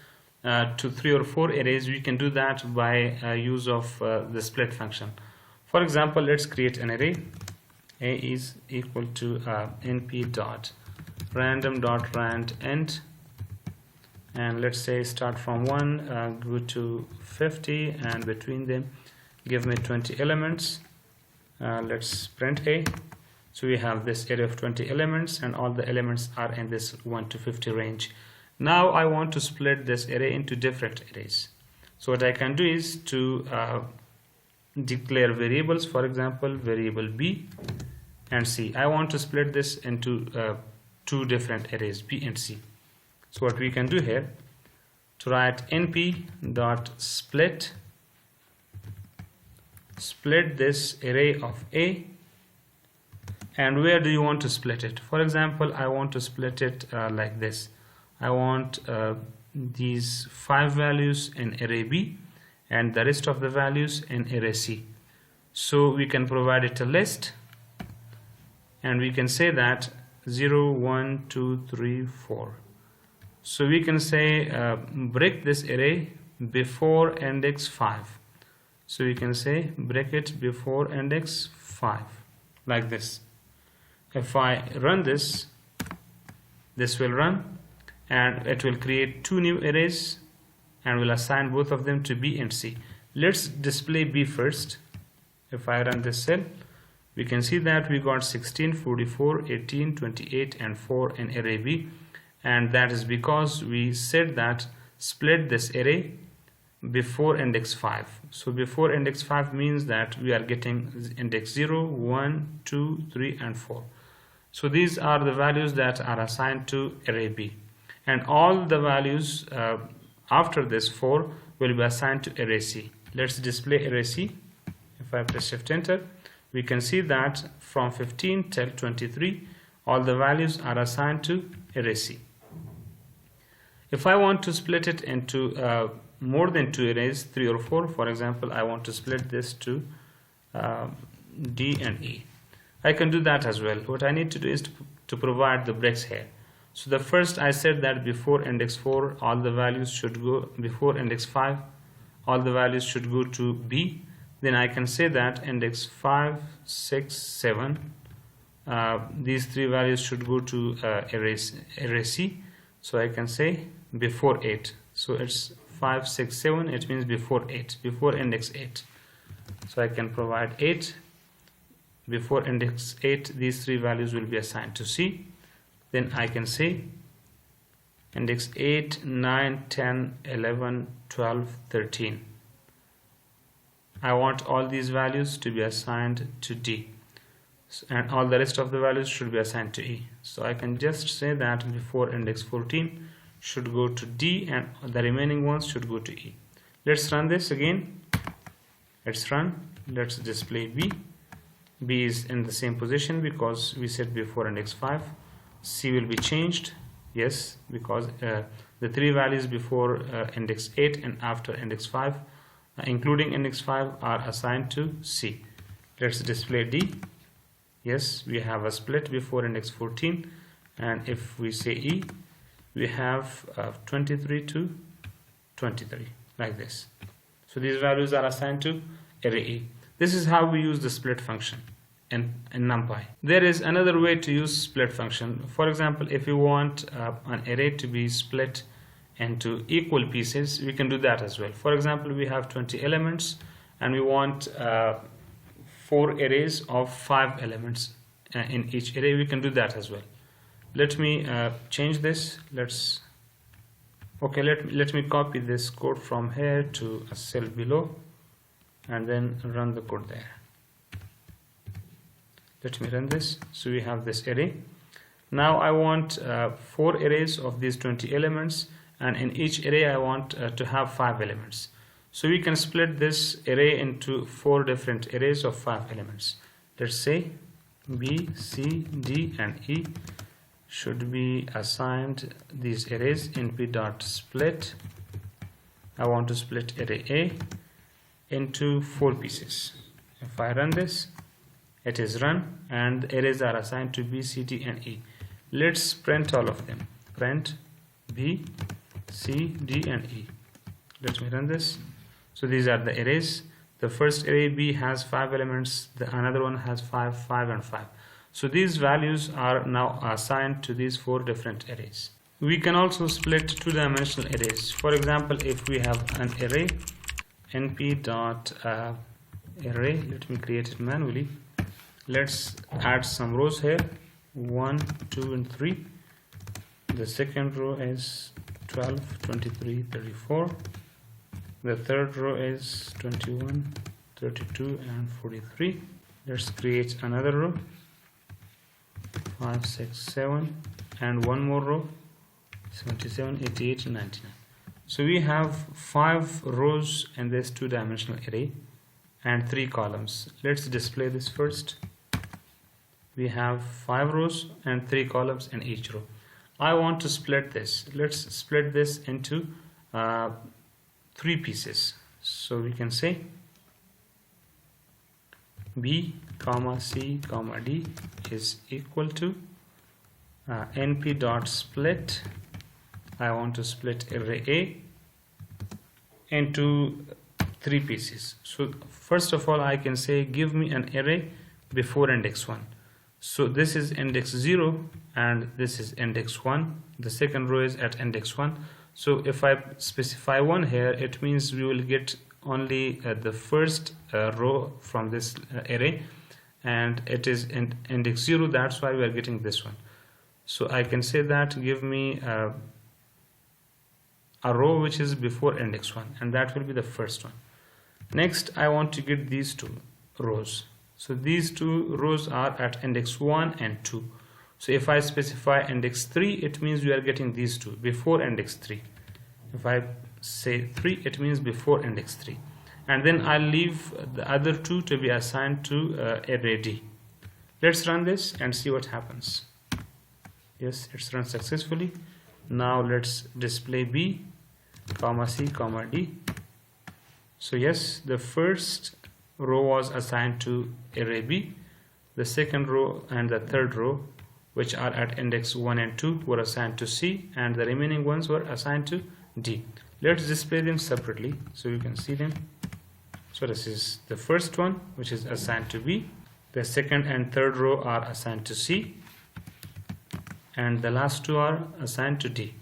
to 3 or 4 arrays, we can do that by use of the split function. For example, let's create an array. A is equal to np.random.randend, and let's say start from 1, go to 50, and between them give me 20 elements. Let's print A. So we have this array of 20 elements, and all the elements are in this 1 to 50 range. Now I want to split this array into different arrays. So what I can do is to declare variables. For example, variable B and C. I want to split this into 2 different arrays, B and C. So what we can do here, to write np.split, split this array of A, and where do you want to split it? For example, I want to split it like this. I want these 5 values in array B and the rest of the values in array C. So we can provide it a list, and we can say that 0, 1, 2, 3, 4. So we can say break this array before index 5. So we can say break it before index 5, like this. If I run this, this will run and it will create two new arrays and will assign both of them to B and C. Let's display B first. If I run this cell, we can see that we got 16, 44, 18, 28 and 4 in array B, and that is because we said that split this array before index 5. So before index 5 means that we are getting index 0, 1, 2, 3 and 4. So these are the values that are assigned to array B, and all the values after this 4 will be assigned to array C. Let's display array C. If I press shift enter, we can see that from 15 till 23 all the values are assigned to array C. If I want to split it into more than two arrays, 3 or 4, for example, I want to split this to D and E, I can do that as well. What I need to do is to provide the breaks here. So the first, I said that before index 4 all the values should go, before index 5 all the values should go to B. Then I can say that index 5, 6, 7, these three values should go to array C. So I can say before 8. So it's 5, 6, 7, it means before 8, before index 8. So I can provide 8. Before index 8 these three values will be assigned to C. Then I can say index 8, 9, 10, 11, 12, 13. I want all these values to be assigned to D, and all the rest of the values should be assigned to E. So I can just say that before index 14 should go to D and the remaining ones should go to E. Let's run this again. Let's run. Let's display B. B is in the same position because we said before index 5. C will be changed, yes, because the three values before index 8 and after index 5 including index 5 are assigned to C. Let's display D. Yes, we have a split before index 14, and if we say E, we have 23 to 23, like this. So these values are assigned to array E. This is how we use the split function in NumPy. There is another way to use split function. For example, if you want an array to be split into equal pieces, we can do that as well. For example, we have 20 elements and we want 4 arrays of 5 elements in each array. We can do that as well. Let me change this. Let me copy this code from here to a cell below and then run the code there. Let me run this. So we have this array. Now I want 4 arrays of these 20 elements, and in each array I want to have 5 elements. So we can split this array into 4 different arrays of 5 elements. Let's say B, C, D and E should be assigned these arrays. np.split. I want to split array A into 4 pieces. If I run this, it is run and the arrays are assigned to B, C, D and E. Let's print all of them. Print B, C, D and E. Let me run this. So these are the arrays. The first array B has 5 elements, the another one has 5, 5 and 5. So these values are now assigned to these 4 different arrays. We can also split 2-dimensional arrays. For example, if we have an array np.array, let me create it manually. Let's add some rows here, 1, 2 and 3. The second row is 12, 23, 34. The third row is 21, 32 and 43. Let's create another row, 5, 6, 7 and one more row, 77, 88 and 99. So we have 5 rows in this 2-dimensional array and 3 columns. Let's display this first. We have 5 rows and 3 columns in each row. I want to split this. Let's split this into 3 pieces. So we can say B, comma C, comma D is equal to np.split. I want to split array A into 3 pieces. So first of all, I can say give me an array before index 1. So this is index 0 and this is index 1. The second row is at index 1. So if I specify 1 here, it means we will get only the first row from this array, and it is in index 0, that's why we are getting this one. So I can say that give me a row which is before index 1, and that will be the first one. Next, I want to get these 2 rows. So these 2 rows are at index 1 and 2. So if I specify index 3, it means we are getting these 2 before index 3. If I say 3, it means before index 3. And then I'll leave the other 2 to be assigned to array D. Let's run this and see what happens. Yes, it's run successfully. Now let's display B, comma C, comma D. So yes, the first row was assigned to array B. The second row and the third row, which are at index 1 and 2, were assigned to C, and the remaining ones were assigned to D. Let's display them separately so you can see them. So this is the first one, which is assigned to B. The second and third row are assigned to C, and the last 2 are assigned to D.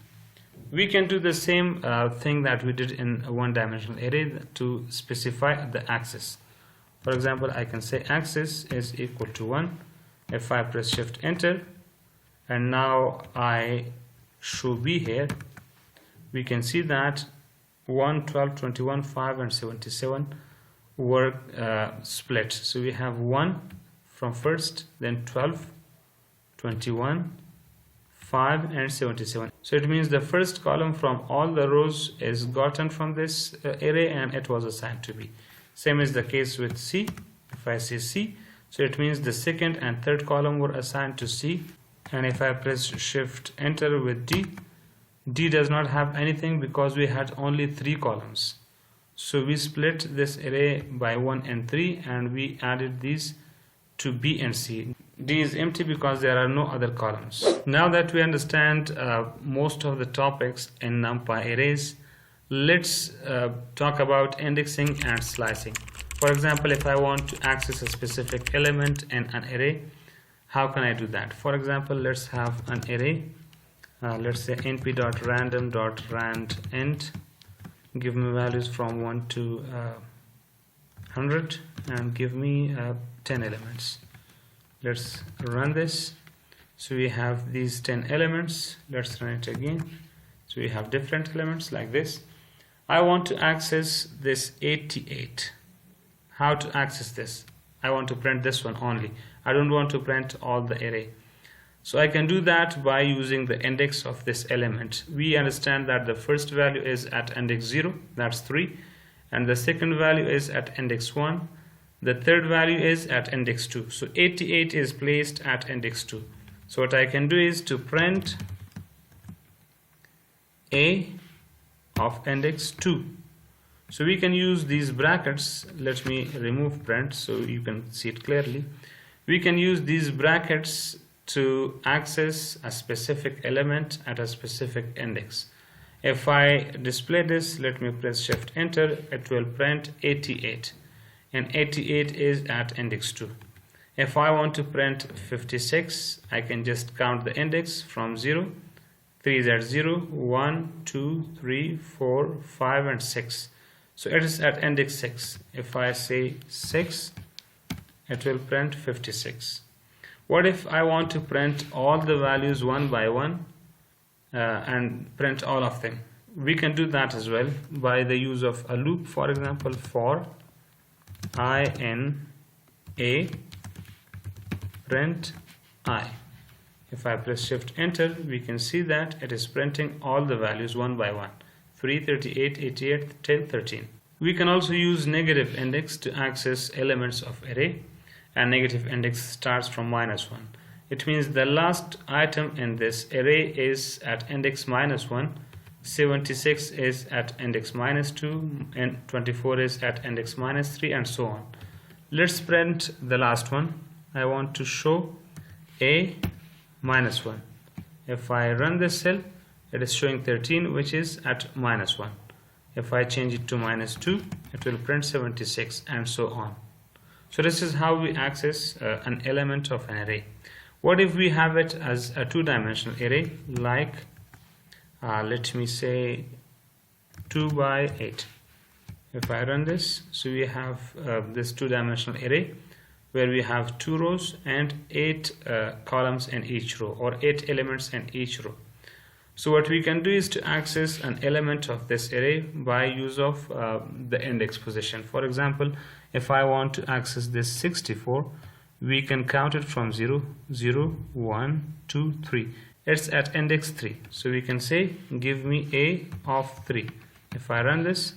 We can do the same thing that we did in a one-dimensional array to specify the axis. For example, I can say axis is equal to 1. If I press shift enter and now I show B here, we can see that 1, 12, 21, 5 and 77 were split. So we have 1 from first, then 12, 21, 5 and 77. So it means the first column from all the rows is gotten from this array and it was assigned to B. Same is the case with C. If I say C, so it means the second and third column were assigned to C. And if I press shift enter with D, D does not have anything because we had only 3 columns. So we split this array by 1 and 3 and we added these to B and C. D is empty because there are no other columns. Now that we understand most of the topics in NumPy arrays, let's talk about indexing and slicing. For example, if I want to access a specific element in an array, how can I do that? For example, let's have an array. Let's say np.random.randInt. Give me values from 1 to 100 and give me 10 elements. Let's run this. So we have these 10 elements. Let's run it again. So we have different elements like this. I want to access this 88. How to access this? I want to print this one only. I don't want to print all the array. So I can do that by using the index of this element. We understand that the first value is at index 0, that's 3, and the second value is at index 1. The third value is at index 2. So 88 is placed at index 2. So what I can do is to print A of index 2. So we can use these brackets. Let me remove print so you can see it clearly. We can use these brackets to access a specific element at a specific index. If I display this, let me press shift enter, it will print 88, and 88 is at index 2. If I want to print 56, I can just count the index from 0. 3 is at 0, 1, 2, 3, 4, 5 and 6. So it is at index 6. If I say 6, it will print 56. What if I want to print all the values one by one and print all of them? We can do that as well by the use of a loop. For example, for I in A print I. If I press shift enter, we can see that it is printing all the values one by one. 3, 38, 88, 10, 13. We can also use negative index to access elements of array. And negative index starts from -1. It means the last item in this array is at index -1, 76 is at index -2, and 24 is at index -3, and so on. Let's print the last one. I want to show A -1. If I run this cell, it is showing 13, which is at -1. If I change it to -2, it will print 76, and so on. So this is how we access an element of an array. What if we have it as a two-dimensional array, like let me say 2 by 8. If I run this, so we have this two-dimensional array where we have 2 rows and 8 columns in each row, or 8 elements in each row. So what we can do is to access an element of this array by use of the index position. For example, if I want to access this 64, we can count it from 0, 0, 1, 2, 3. It's at index 3. So we can say, give me a of 3. If I run this,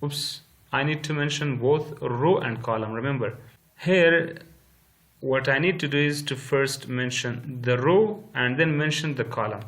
oops, I need to mention both row and column. Remember, here what I need to do is to first mention the row and then mention the column.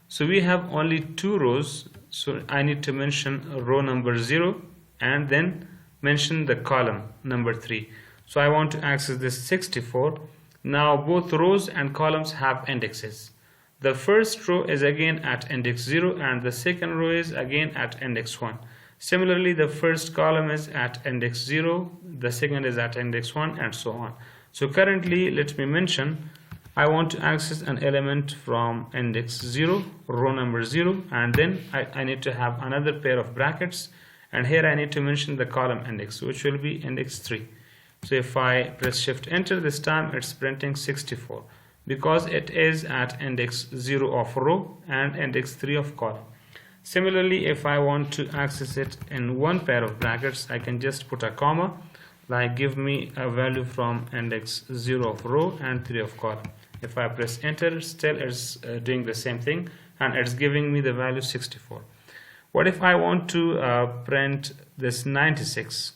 So we have only 2 rows, so I need to mention row number 0 and then mention the column number 3. So I want to access this 64. Now both rows and columns have indexes. The first row is again at index 0 and the second row is again at index 1. Similarly, the first column is at index 0, the second is at index 1, and so on. So currently, let me mention, I want to access an element from index 0, row number 0, and then I need to have another pair of brackets, and here I need to mention the column index, which will be index 3. So if I press shift enter, this time it's printing 64 because it is at index 0 of row and index 3 of column. Similarly, if I want to access it in one pair of brackets, I can just put a comma, like give me a value from index 0 of row and 3 of column. If I press enter, still it's doing the same thing and it's giving me the value 64. What if I want to print this 96?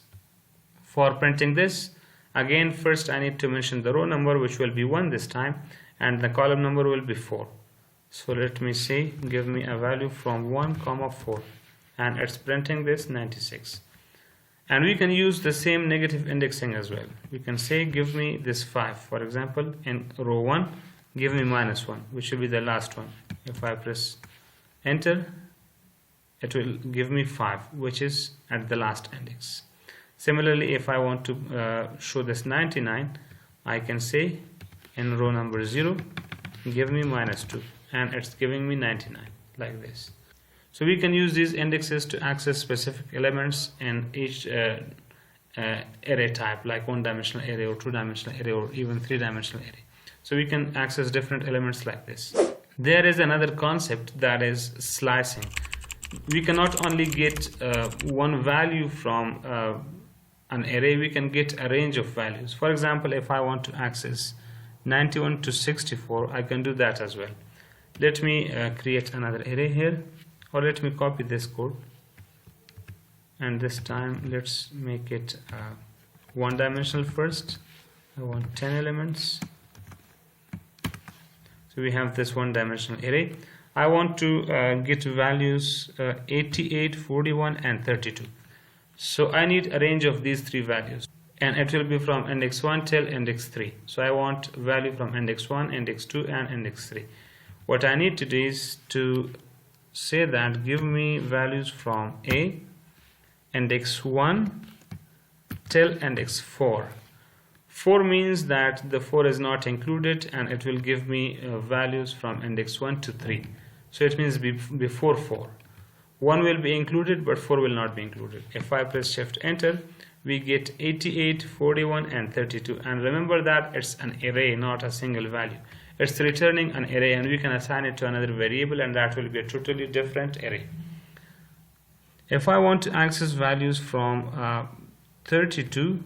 For printing this, again first I need to mention the row number, which will be 1 this time, and the column number will be 4. So let me say, give me a value from 1, 4, and it's printing this 96. And we can use the same negative indexing as well. We can say, give me this 5. For example, in row 1, give me -1, which will be the last one. If I press enter, it will give me 5, which is at the last index. Similarly, if I want to show this 99, I can say in row number 0, give me -2, and it's giving me 99, like this. So we can use these indexes to access specific elements in each array type, like one-dimensional array or two-dimensional array or even three-dimensional array. So we can access different elements like this. There is another concept, that is slicing. We cannot only get one value from an array, we can get a range of values. For example, if I want to access 91 to 64, I can do that as well. Let me create another array here, or let me copy this code, and this time let's make it one-dimensional first. I want 10 elements. So we have this one-dimensional array. I want to get values 88, 41, and 32. So I need a range of these 3 values, and it will be from index 1 till index 3. So I want value from index 1, index 2, and index 3. What I need to do is to say that give me values from A, index 1 till index 4. 4 means that the 4 is not included, and it will give me values from index 1 to 3. So it means before 4. 1 will be included, but 4 will not be included. If I press shift enter, we get 88, 41, and 32. And remember that it's an array, not a single value. It's returning an array, and we can assign it to another variable, and that will be a totally different array. If I want to access values from 32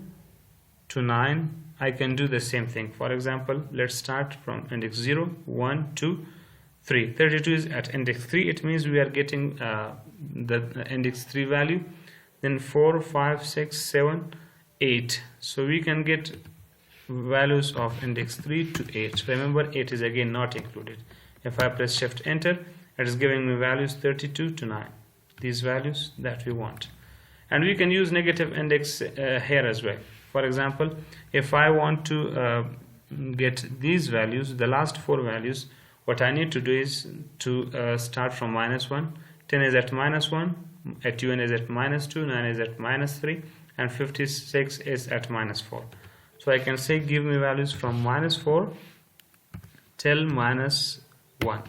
to 9, I can do the same thing. For example, let's start from index 0, 1, 2, 3. 32 is at index 3. It means we are getting the index 3 value. Then 4, 5, 6, 7, 8. So we can get values of index 3 to 8. Remember, 8 is again not included. If I press shift enter, it is giving me values 32 to 9. These values that we want. And we can use negative index here as well. For example, if I want to get these values, the last 4 values, What I need to do is to start from -1. 10 is at -1, 81 is at -2, 9 is at -3, and 56 is at -4. So I can say give me values from -4 till -1.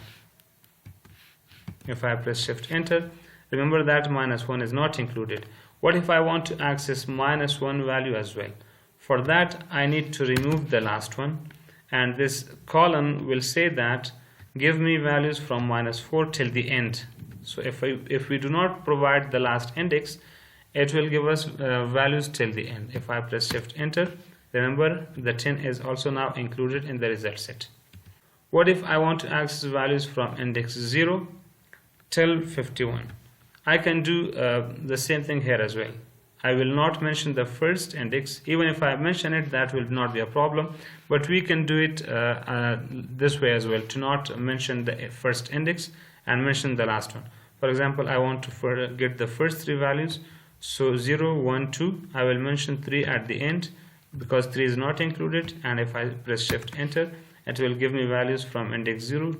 If I press shift enter, remember that -1 is not included. What if I want to access -1 value as well? For that I need to remove the last one, and this column will say that give me values from -4 till the end. So if we do not provide the last index, it will give us values till the end. If I press shift enter, remember the 10 is also now included in the result set. What if I want to access values from index 0 till 51? I can do the same thing here as well. I will not mention the first index. Even if I mention it, that will not be a problem, but we can do it this way as well, to not mention the first index and mention the last one. For example, I want to get the first three values, so 0, 1, 2. I will mention 3 at the end because 3 is not included, and if I press shift enter, it will give me values from index 0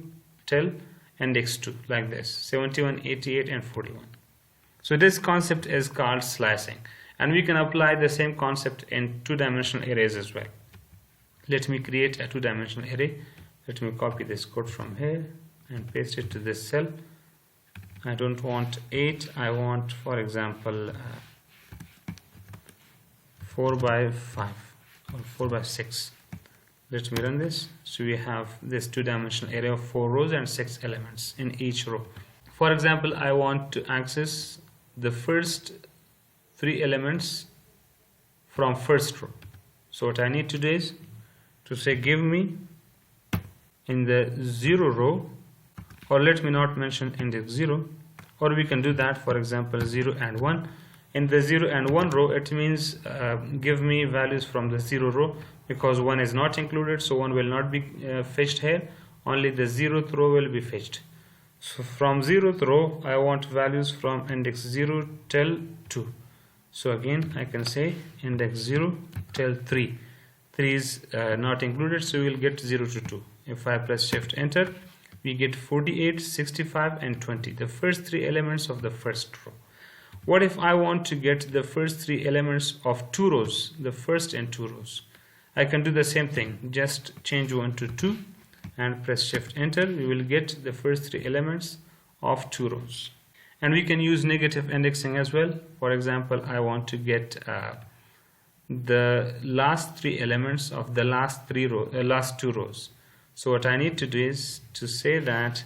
till index 2, like this: 71, 88, and 41. So this concept is called slicing, and we can apply the same concept in two-dimensional arrays as well. Let me create a two-dimensional array. Let me copy this code from here and paste it to this cell. I don't want 8, I want, for example, 4 by 5 or 4 by 6. Let me run this. So we have this two-dimensional array of 4 rows and 6 elements in each row. For example, I want to access the first 3 elements from first row. So what I need to do is to say give me in the 0 row, or let me not mention index 0, or we can do that, for example, 0 and 1. In the 0 and 1 row, it means give me values from the 0 row, because 1 is not included, so 1 will not be fetched here. Only the 0th row will be fetched. So from 0th row, I want values from index 0 till 2. So again, I can say index 0 till 3. 3 is not included, so we will get 0 to 2. If I press shift enter, we get 48, 65, and 20, the first 3 elements of the first row. What if I want to get the first 3 elements of 2 rows, the first and 2 rows? I can do the same thing, just change 1 to 2 and press shift enter. We will get the first 3 elements of 2 rows. And we can use negative indexing as well. For example, I want to get the last 3 elements of the last 2 rows. So what I need to do is to say that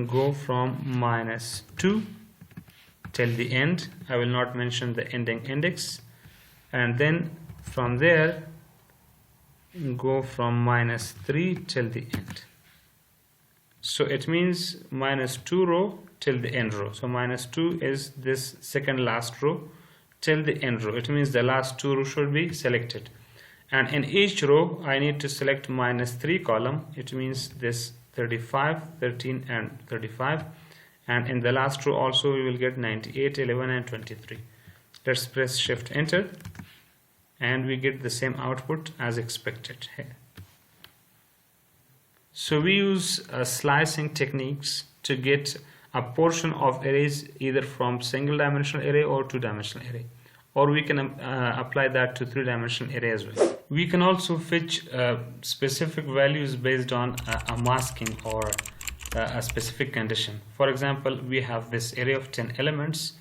go from -2 till the end. I will not mention the ending index, and then from there go from -3 till the end. So it means -2 row till the end row. So -2 is this second last row till the end row. It means the last 2 rows should be selected, and in each row I need to select -3 column. It means this 35, 13, and 35, and in the last row also we will get 98, 11, and 23. Let's press shift enter, and we get the same output as expected here. So we use slicing techniques to get a portion of arrays either from single dimensional array or two-dimensional array, or we can apply that to three-dimensional array as well. We can also fetch specific values based on a masking or a specific condition. For example, we have this array of 10 elements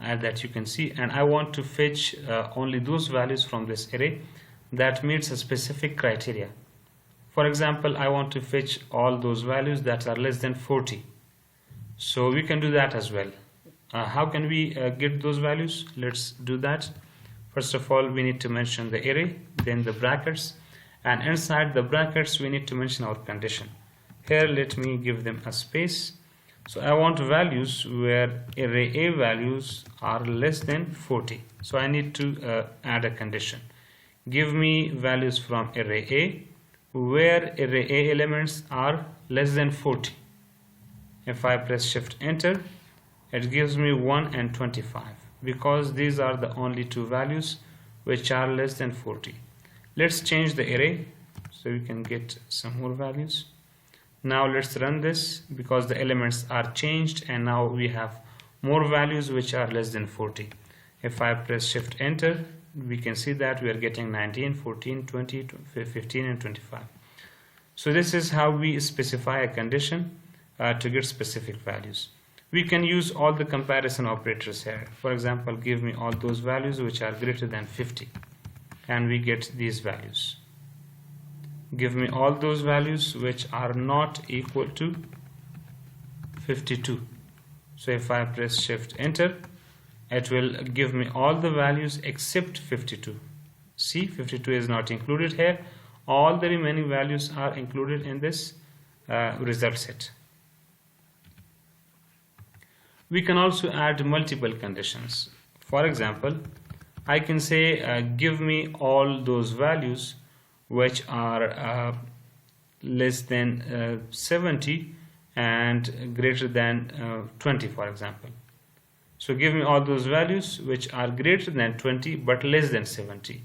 that you can see, and I want to fetch only those values from this array that meets a specific criteria. For example, I want to fetch all those values that are less than 40. So we can do that as well. How can we get those values? Let's do that. First of all, we need to mention the array, then the brackets, and inside the brackets we need to mention our condition. Here let me give them a space. So I want values where array A values are less than 40. So I need to add a condition. Give me values from array A where array A elements are less than 40. If I press shift enter, it gives me 1 and 25, because these are the only 2 values which are less than 40. Let's change the array so we can get some more values. Now let's run this because the elements are changed and now we have more values which are less than 40. If I press shift enter, we can see that we are getting 19, 14, 20, 15 and 25. So this is how we specify a condition to get specific values. We can use all the comparison operators here. For example, give me all those values which are greater than 50 and we get these values. Give me all those values which are not equal to 52. So if I press shift enter, it will give me all the values except 52. See, 52 is not included here. All the remaining values are included in this result set. We can also add multiple conditions. For example, I can say give me all those values which are less than 70 and greater than 20, for example. So give me all those values which are greater than 20 but less than 70.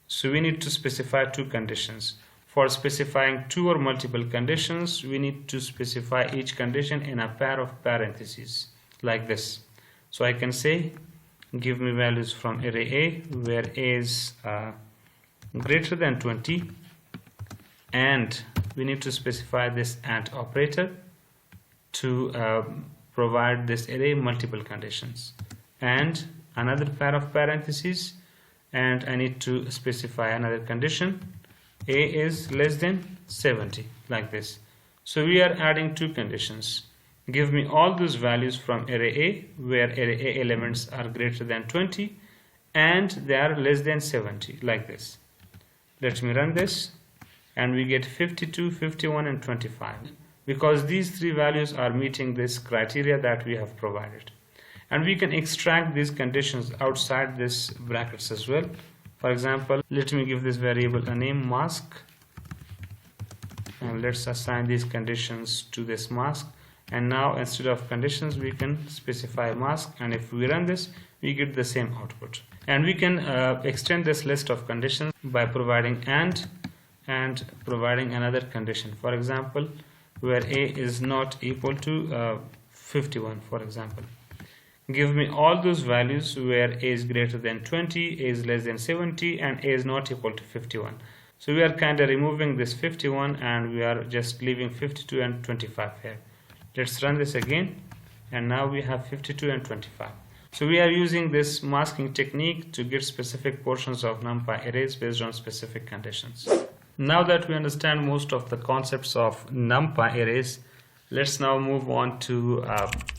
So we need to specify two conditions. For specifying two or multiple conditions, we need to specify each condition in a pair of parentheses like this. So I can say give me values from array A where A is greater than 20, and we need to specify this AND operator to provide this array multiple conditions, and another pair of parentheses, and I need to specify another condition. A is less than 70 like this. So we are adding two conditions. Give me all those values from array A where array A elements are greater than 20 and they are less than 70 like this. Let me run this and we get 52, 51 and 25 because these three values are meeting this criteria that we have provided. And we can extract these conditions outside this brackets as well. For example, let me give this variable a name, mask, and let's assign these conditions to this mask. And now instead of conditions we can specify mask, and if we run this we get the same output. And we can extend this list of conditions by providing and providing another condition. For example, where A is not equal to 51, for example. Give me all those values where A is greater than 20, A is less than 70 and A is not equal to 51. So we are kind of removing this 51 and we are just leaving 52 and 25 here. Let's run this again and now we have 52 and 25. So we are using this masking technique to get specific portions of NumPy arrays based on specific conditions. Now that we understand most of the concepts of NumPy arrays, let's now move on to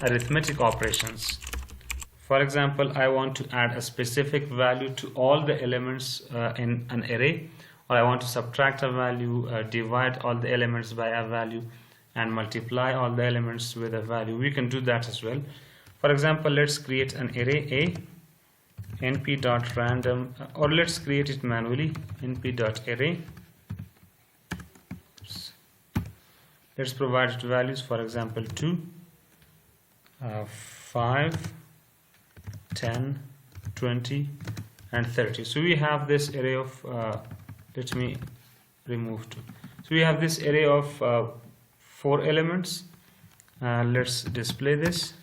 arithmetic operations. For example, I want to add a specific value to all the elements in an array, or I want to subtract a value, divide all the elements by a value, and multiply all the elements with a value. We can do that as well. For example, let's create an array A, np.random, or let's create it manually, np.array. Let's provide it values, for example 2, 5, 10, 20 and 30. So we have this array of let me remove 2. So we have this array of 4 elements. Let's display this.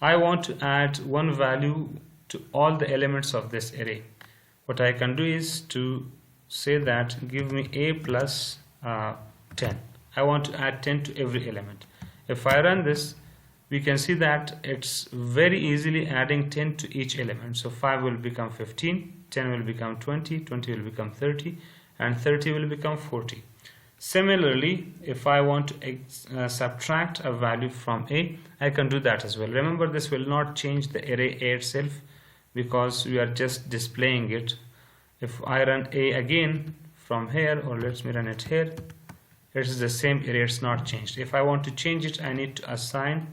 I want to add one value to all the elements of this array. What I can do is to say that give me A plus 10. I want to add 10 to every element. If I run this, we can see that it's very easily adding 10 to each element. So 5 will become 15, 10 will become 20, 20 will become 30 and 30 will become 40. Similarly, if I want to subtract a value from A, I can do that as well. Remember, this will not change the array A itself because we are just displaying it. If I run A again from here, or let me run it here, it is the same array, it's not changed. If I want to change it, I need to assign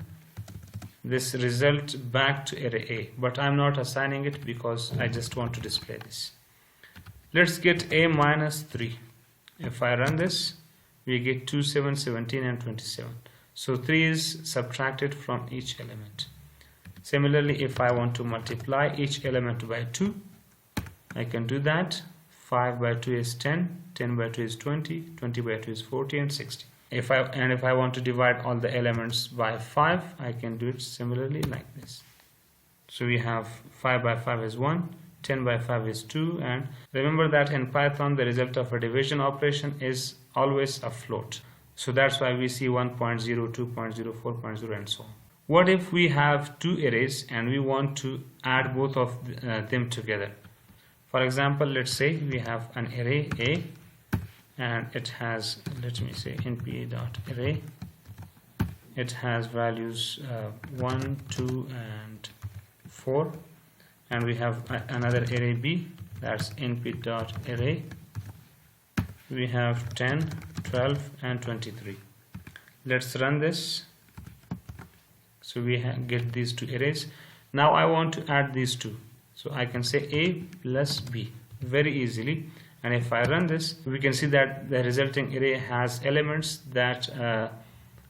this result back to array A, but I'm not assigning it because I just want to display this. Let's get A minus 3. If I run this, we get 2, 7, 17 and 27. So 3 is subtracted from each element. Similarly, if I want to multiply each element by 2, I can do that. 5 by 2 is 10, 10 by 2 is 20, 20 by 2 is 40 and 60. If I want to divide all the elements by 5, I can do it similarly like this. So we have 5 by 5 is 1, 10 by 5 is 2, and remember that in Python the result of a division operation is always a float. So that's why we see 1.0, 2.0, 4.0 and so on. What if we have two arrays and we want to add both of them together? For example, let's say we have an array A and it has, let me say, np.array. It has values 1, 2 and 4, and we have another array B, that's np.array. We have 10, 12 and 23. Let's run this. So we get these two arrays. Now I want to add these two, so I can say A plus B very easily, and if I run this, we can see that the resulting array has elements that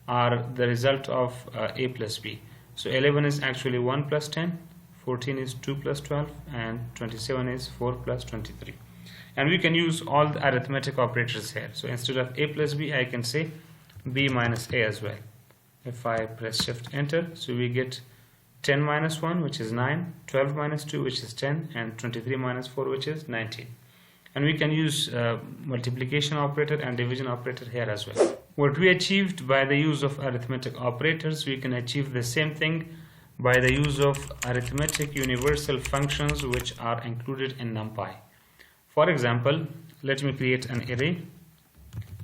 are the result of A plus B. So 11 is actually 1 plus 10, 14 is 2 plus 12, and 27 is 4 plus 23. And we can use all the arithmetic operators here. So instead of A plus B, I can say B minus A as well. If I press shift enter, so we get 10 minus 1, which is 9, 12 minus 2, which is 10, and 23 minus 4, which is 19. And we can use multiplication operator and division operator here as well. What we achieved by the use of arithmetic operators, we can achieve the same thing by the use of arithmetic universal functions which are included in NumPy. For example, let me create an array,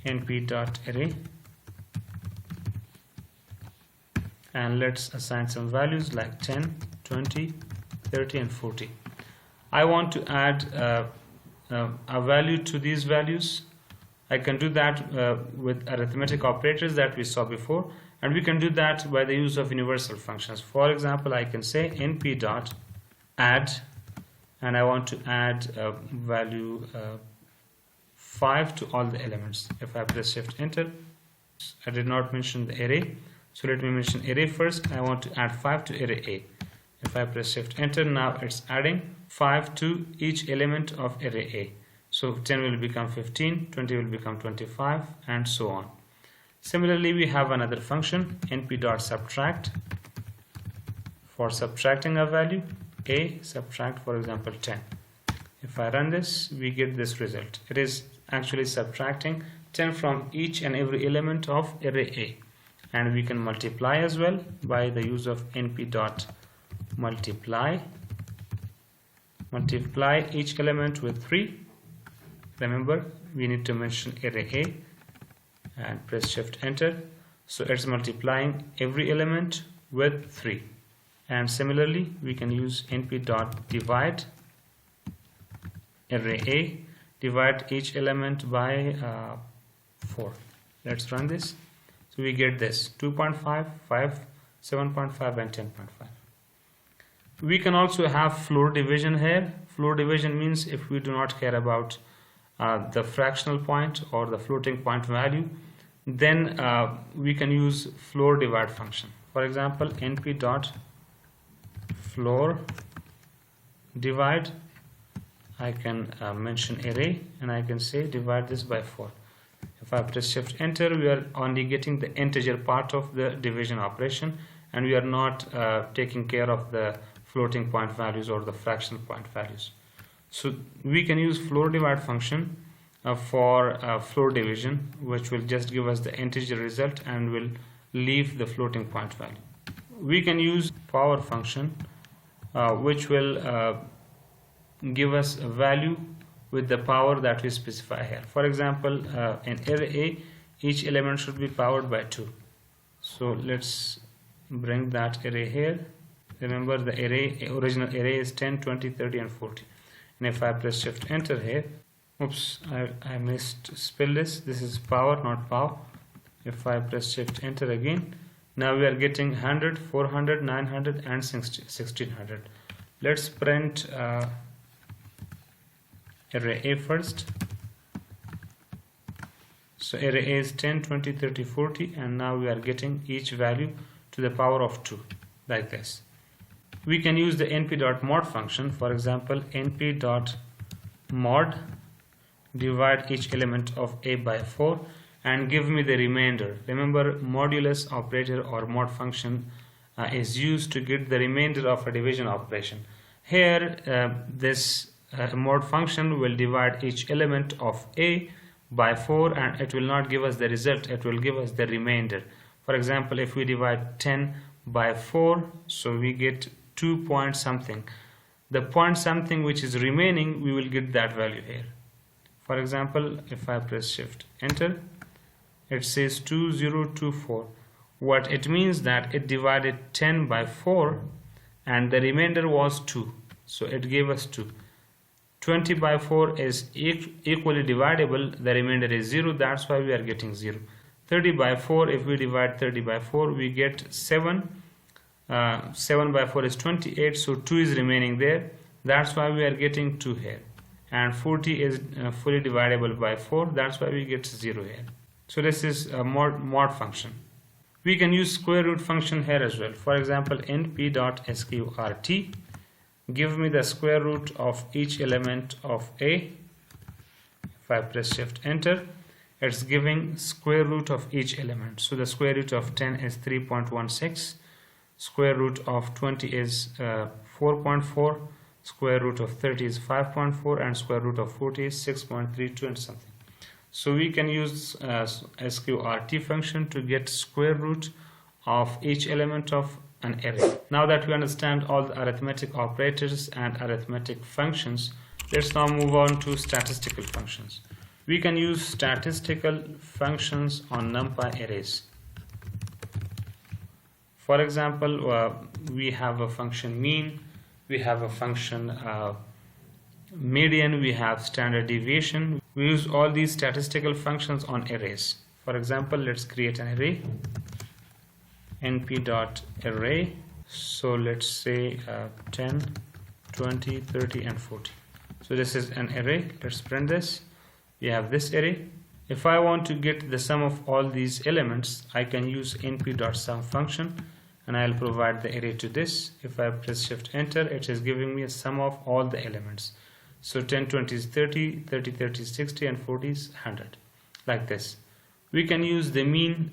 np.array, and let's assign some values like 10, 20, 30 and 40. I want to add a value to these values. I can do that with arithmetic operators that we saw before, and we can do that by the use of universal functions. For example, I can say np.add, and I want to add value 5 to all the elements. If I press shift enter, I did not mention the array, so let me mention array first. I want to add 5 to array A. If I press shift enter, now it's adding 5 to each element of array A. So 10 will become 15, 20 will become 25 and so on. Similarly, we have another function, np.subtract, for subtracting a value A, subtract for example 10. If I run this, we get this result. It is actually subtracting 10 from each and every element of array A. And we can multiply as well by the use of np.multiply. Multiply each element with 3. Remember, we need to mention array A and press shift enter. So it's multiplying every element with 3. And similarly, we can use np.divide array A, divide each element by 4. Let's run this. So we get this 2.5, 5, 7.5 and 10.5. We can also have floor division here. Floor division means if we do not care about the fractional point or the floating point value, then we can use floor divide function. For example, np.floor divide, I can mention array and I can say divide this by 4. If I press shift enter, we are only getting the integer part of the division operation, and we are not taking care of the floating point values or the fractional point values. So we can use floor divide function for floor division, which will just give us the integer result and will leave the floating point value. We can use power function, which will give us a value with the power that we specify here. For example, in array A, each element should be powered by 2. So let's bring that array here. Remember, the original array is 10, 20, 30 and 40. And if I press shift enter here, oops, I missed spell this. This is power, not pow. If I press shift enter again, now we are getting 100, 400, 900 and 1600. Let's print array A first. So array A is 10, 20, 30, 40, and now we are getting each value to the power of 2, like this. We can use the np.mod function. For example, np.mod, divide each element of A by 4, and give me the remainder. Remember, modulus operator or mod function is used to get the remainder of a division operation. Here this mod function will divide each element of a by 4, and it will not give us the result, it will give us the remainder. For example, if we divide 10 by 4, so we get 2 point something. The point something which is remaining, we will get that value here. For example, if I press shift enter, it says 2024. What it means that it divided 10 by 4 and the remainder was 2, so it gave us 2. 20 by 4 is equally divisible, the remainder is 0, that's why we are getting 0. 30 by 4, if we divide 30 by 4, we get 7. 7 by 4 is 28, so 2 is remaining there, that's why we are getting 2 here. And 40 is fully divisible by 4, that's why we get 0 here. So this is a mod function. We can use square root function here as well. For example, np.sqrt, give me the square root of each element of a. If I press shift enter, it's giving square root of each element. So the square root of 10 is 3.16, square root of 20 is 4.4, square root of 30 is 5.4, and square root of 40 is 6.32 and something. So we can use sqrt function to get square root of each element of an array. Now that we understand all the arithmetic operators and arithmetic functions, let's now move on to statistical functions. We can use statistical functions on NumPy arrays. For example, we have a function mean, we have a function median, we have standard deviation. We use all these statistical functions on arrays. For example, let's create an array, np.array. So let's say 10, 20, 30 and 40. So this is an array. Let's print this. We have this array. If I want to get the sum of all these elements, I can use np.sum function, and I'll provide the array to this. If I press shift enter, it is giving me a sum of all the elements. So 10, 20 is 30, 30, 30 is 60, and 40 is 100, like this. We can use the mean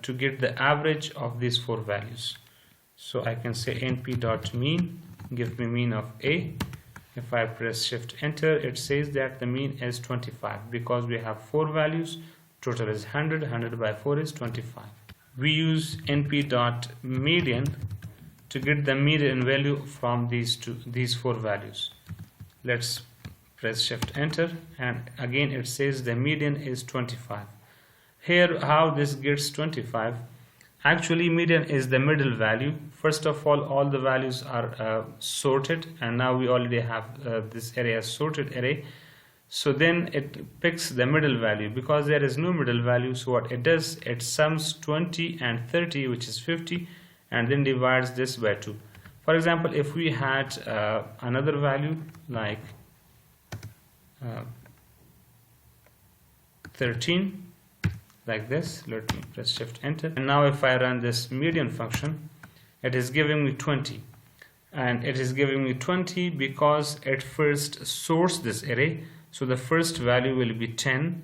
to get the average of these 4 values. So I can say np.mean, give me mean of a. If I press shift enter, it says that the mean is 25 because we have 4 values, total is 100, 100 by 4 is 25. We use np.median to get the median value from these 4 values. Let's press shift enter, and again it says the median is 25. Here, how this gets 25? Actually, median is the middle value. First of all the values are sorted, and now we already have this array as sorted array. So then it picks the middle value. Because there is no middle value, so what it does, it sums 20 and 30, which is 50, and then divides this by 2. For example, if we had another value like 13, like this, let me press shift enter, and now if I run this median function, it is giving me 20, and it is giving me 20 because it first sourced this array. So the first value will be 10,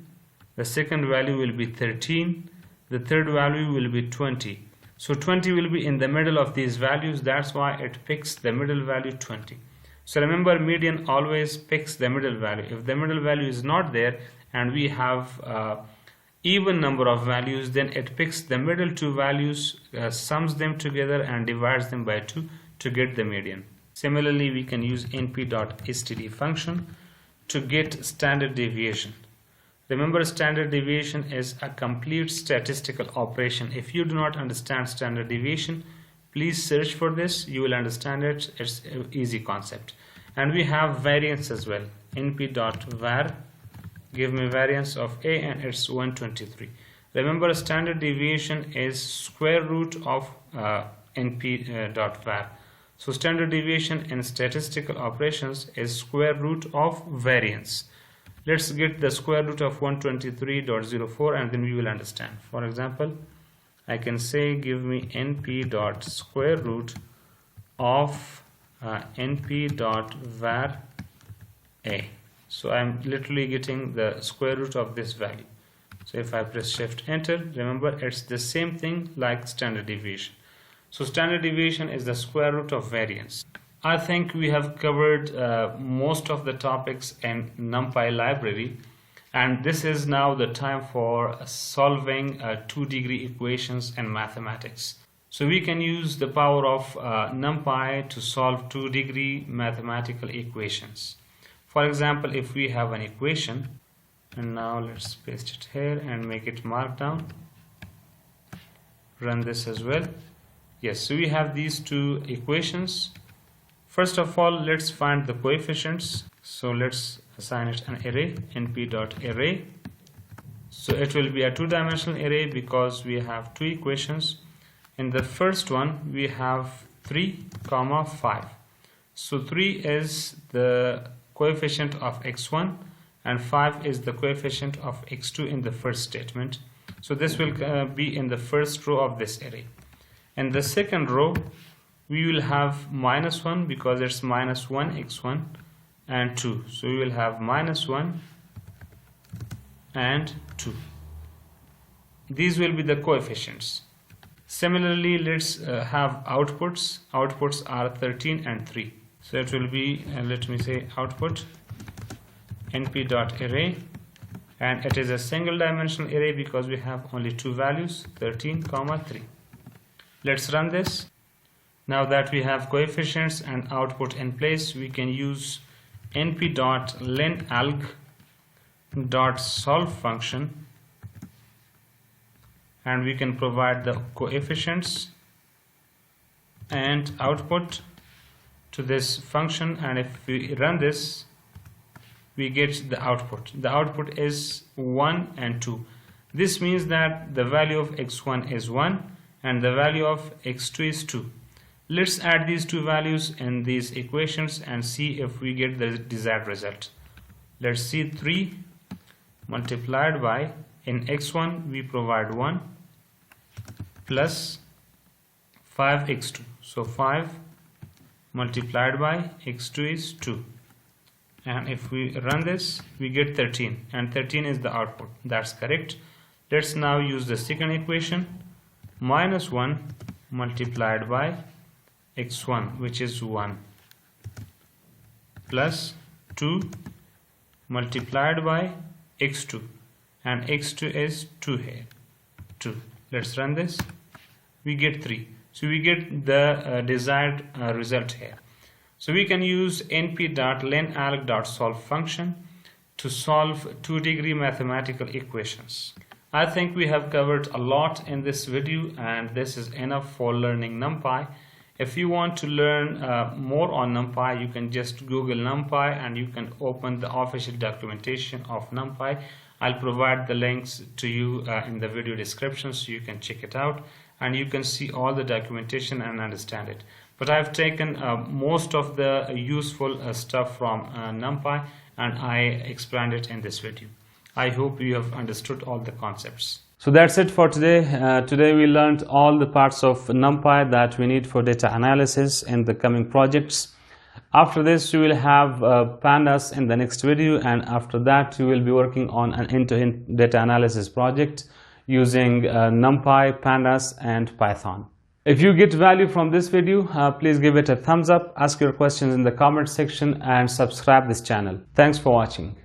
the second value will be 13, the third value will be 20. So 20 will be in the middle of these values, that's why it picks the middle value 20. So remember, median always picks the middle value. If the middle value is not there and we have even number of values, then it picks the middle 2 values, sums them together and divides them by 2 to get the median. Similarly, we can use np.std function to get standard deviation. Remember, standard deviation is a complete statistical operation. If you do not understand standard deviation, please search for this, you will understand it. It's an easy concept. And we have variance as well. np.var, give me variance of a, and it's 123. Remember, standard deviation is square root of np.var. So standard deviation in statistical operations is square root of variance. Let's get the square root of 123.04 and then we will understand. For example, I can say give me np.square root of np.var a. So I'm literally getting the square root of this value. So if I press shift enter, remember it's the same thing like standard deviation. So standard deviation is the square root of variance. I think we have covered most of the topics in NumPy library, and this is now the time for solving 2-degree equations in mathematics. So we can use the power of NumPy to solve 2-degree mathematical equations. For example, if we have an equation, and now let's paste it here and make it markdown, run this as well. Yes, so we have these two equations. First of all, let's find the coefficients. So let's assign it an array, np.array. So it will be a two-dimensional array because we have two equations. In the first one, we have 3, 5. So 3 is the coefficient of x1 and 5 is the coefficient of x2 in the first statement. So this will be in the first row of this array. In the second row, we will have -1 because it's -1 x1 and 2. So we will have -1 and 2. These will be the coefficients. Similarly, let's have outputs. Outputs are 13 and 3. So it will be, let me say, output np.array, and it is a single dimensional array because we have only two values, 13, 3. Let's run this. Now that we have coefficients and output in place, we can use np.linalg.solve function, and we can provide the coefficients and output to this function, and if we run this, we get the output. The output is 1 and 2. This means that the value of x1 is 1 and the value of x2 is 2. Let's add these two values in these equations and see if we get the desired result. Let's see, 3 multiplied by, in x1 we provide 1 plus 5x2. So 5 multiplied by x2 is 2. And if we run this, we get 13, and 13 is the output. That's correct. Let's now use the second equation, -1 multiplied by x1, which is 1, plus 2 multiplied by x2, and x2 is 2 here, 2. Let's run this. We get 3. So we get the desired result here. So we can use np.linalg.solve function to solve 2-degree mathematical equations. I think we have covered a lot in this video, and this is enough for learning NumPy. If you want to learn more on NumPy, you can just Google NumPy and you can open the official documentation of NumPy. I'll provide the links to you in the video description so you can check it out and you can see all the documentation and understand it. But I've taken most of the useful stuff from NumPy and I explained it in this video. I hope you have understood all the concepts. So that's it for today. Today we learned all the parts of NumPy that we need for data analysis in the coming projects. After this, you will have pandas in the next video, and after that you will be working on an end-to-end data analysis project using NumPy, pandas and Python. If you get value from this video, please give it a thumbs up, ask your questions in the comment section and subscribe this channel. Thanks for watching.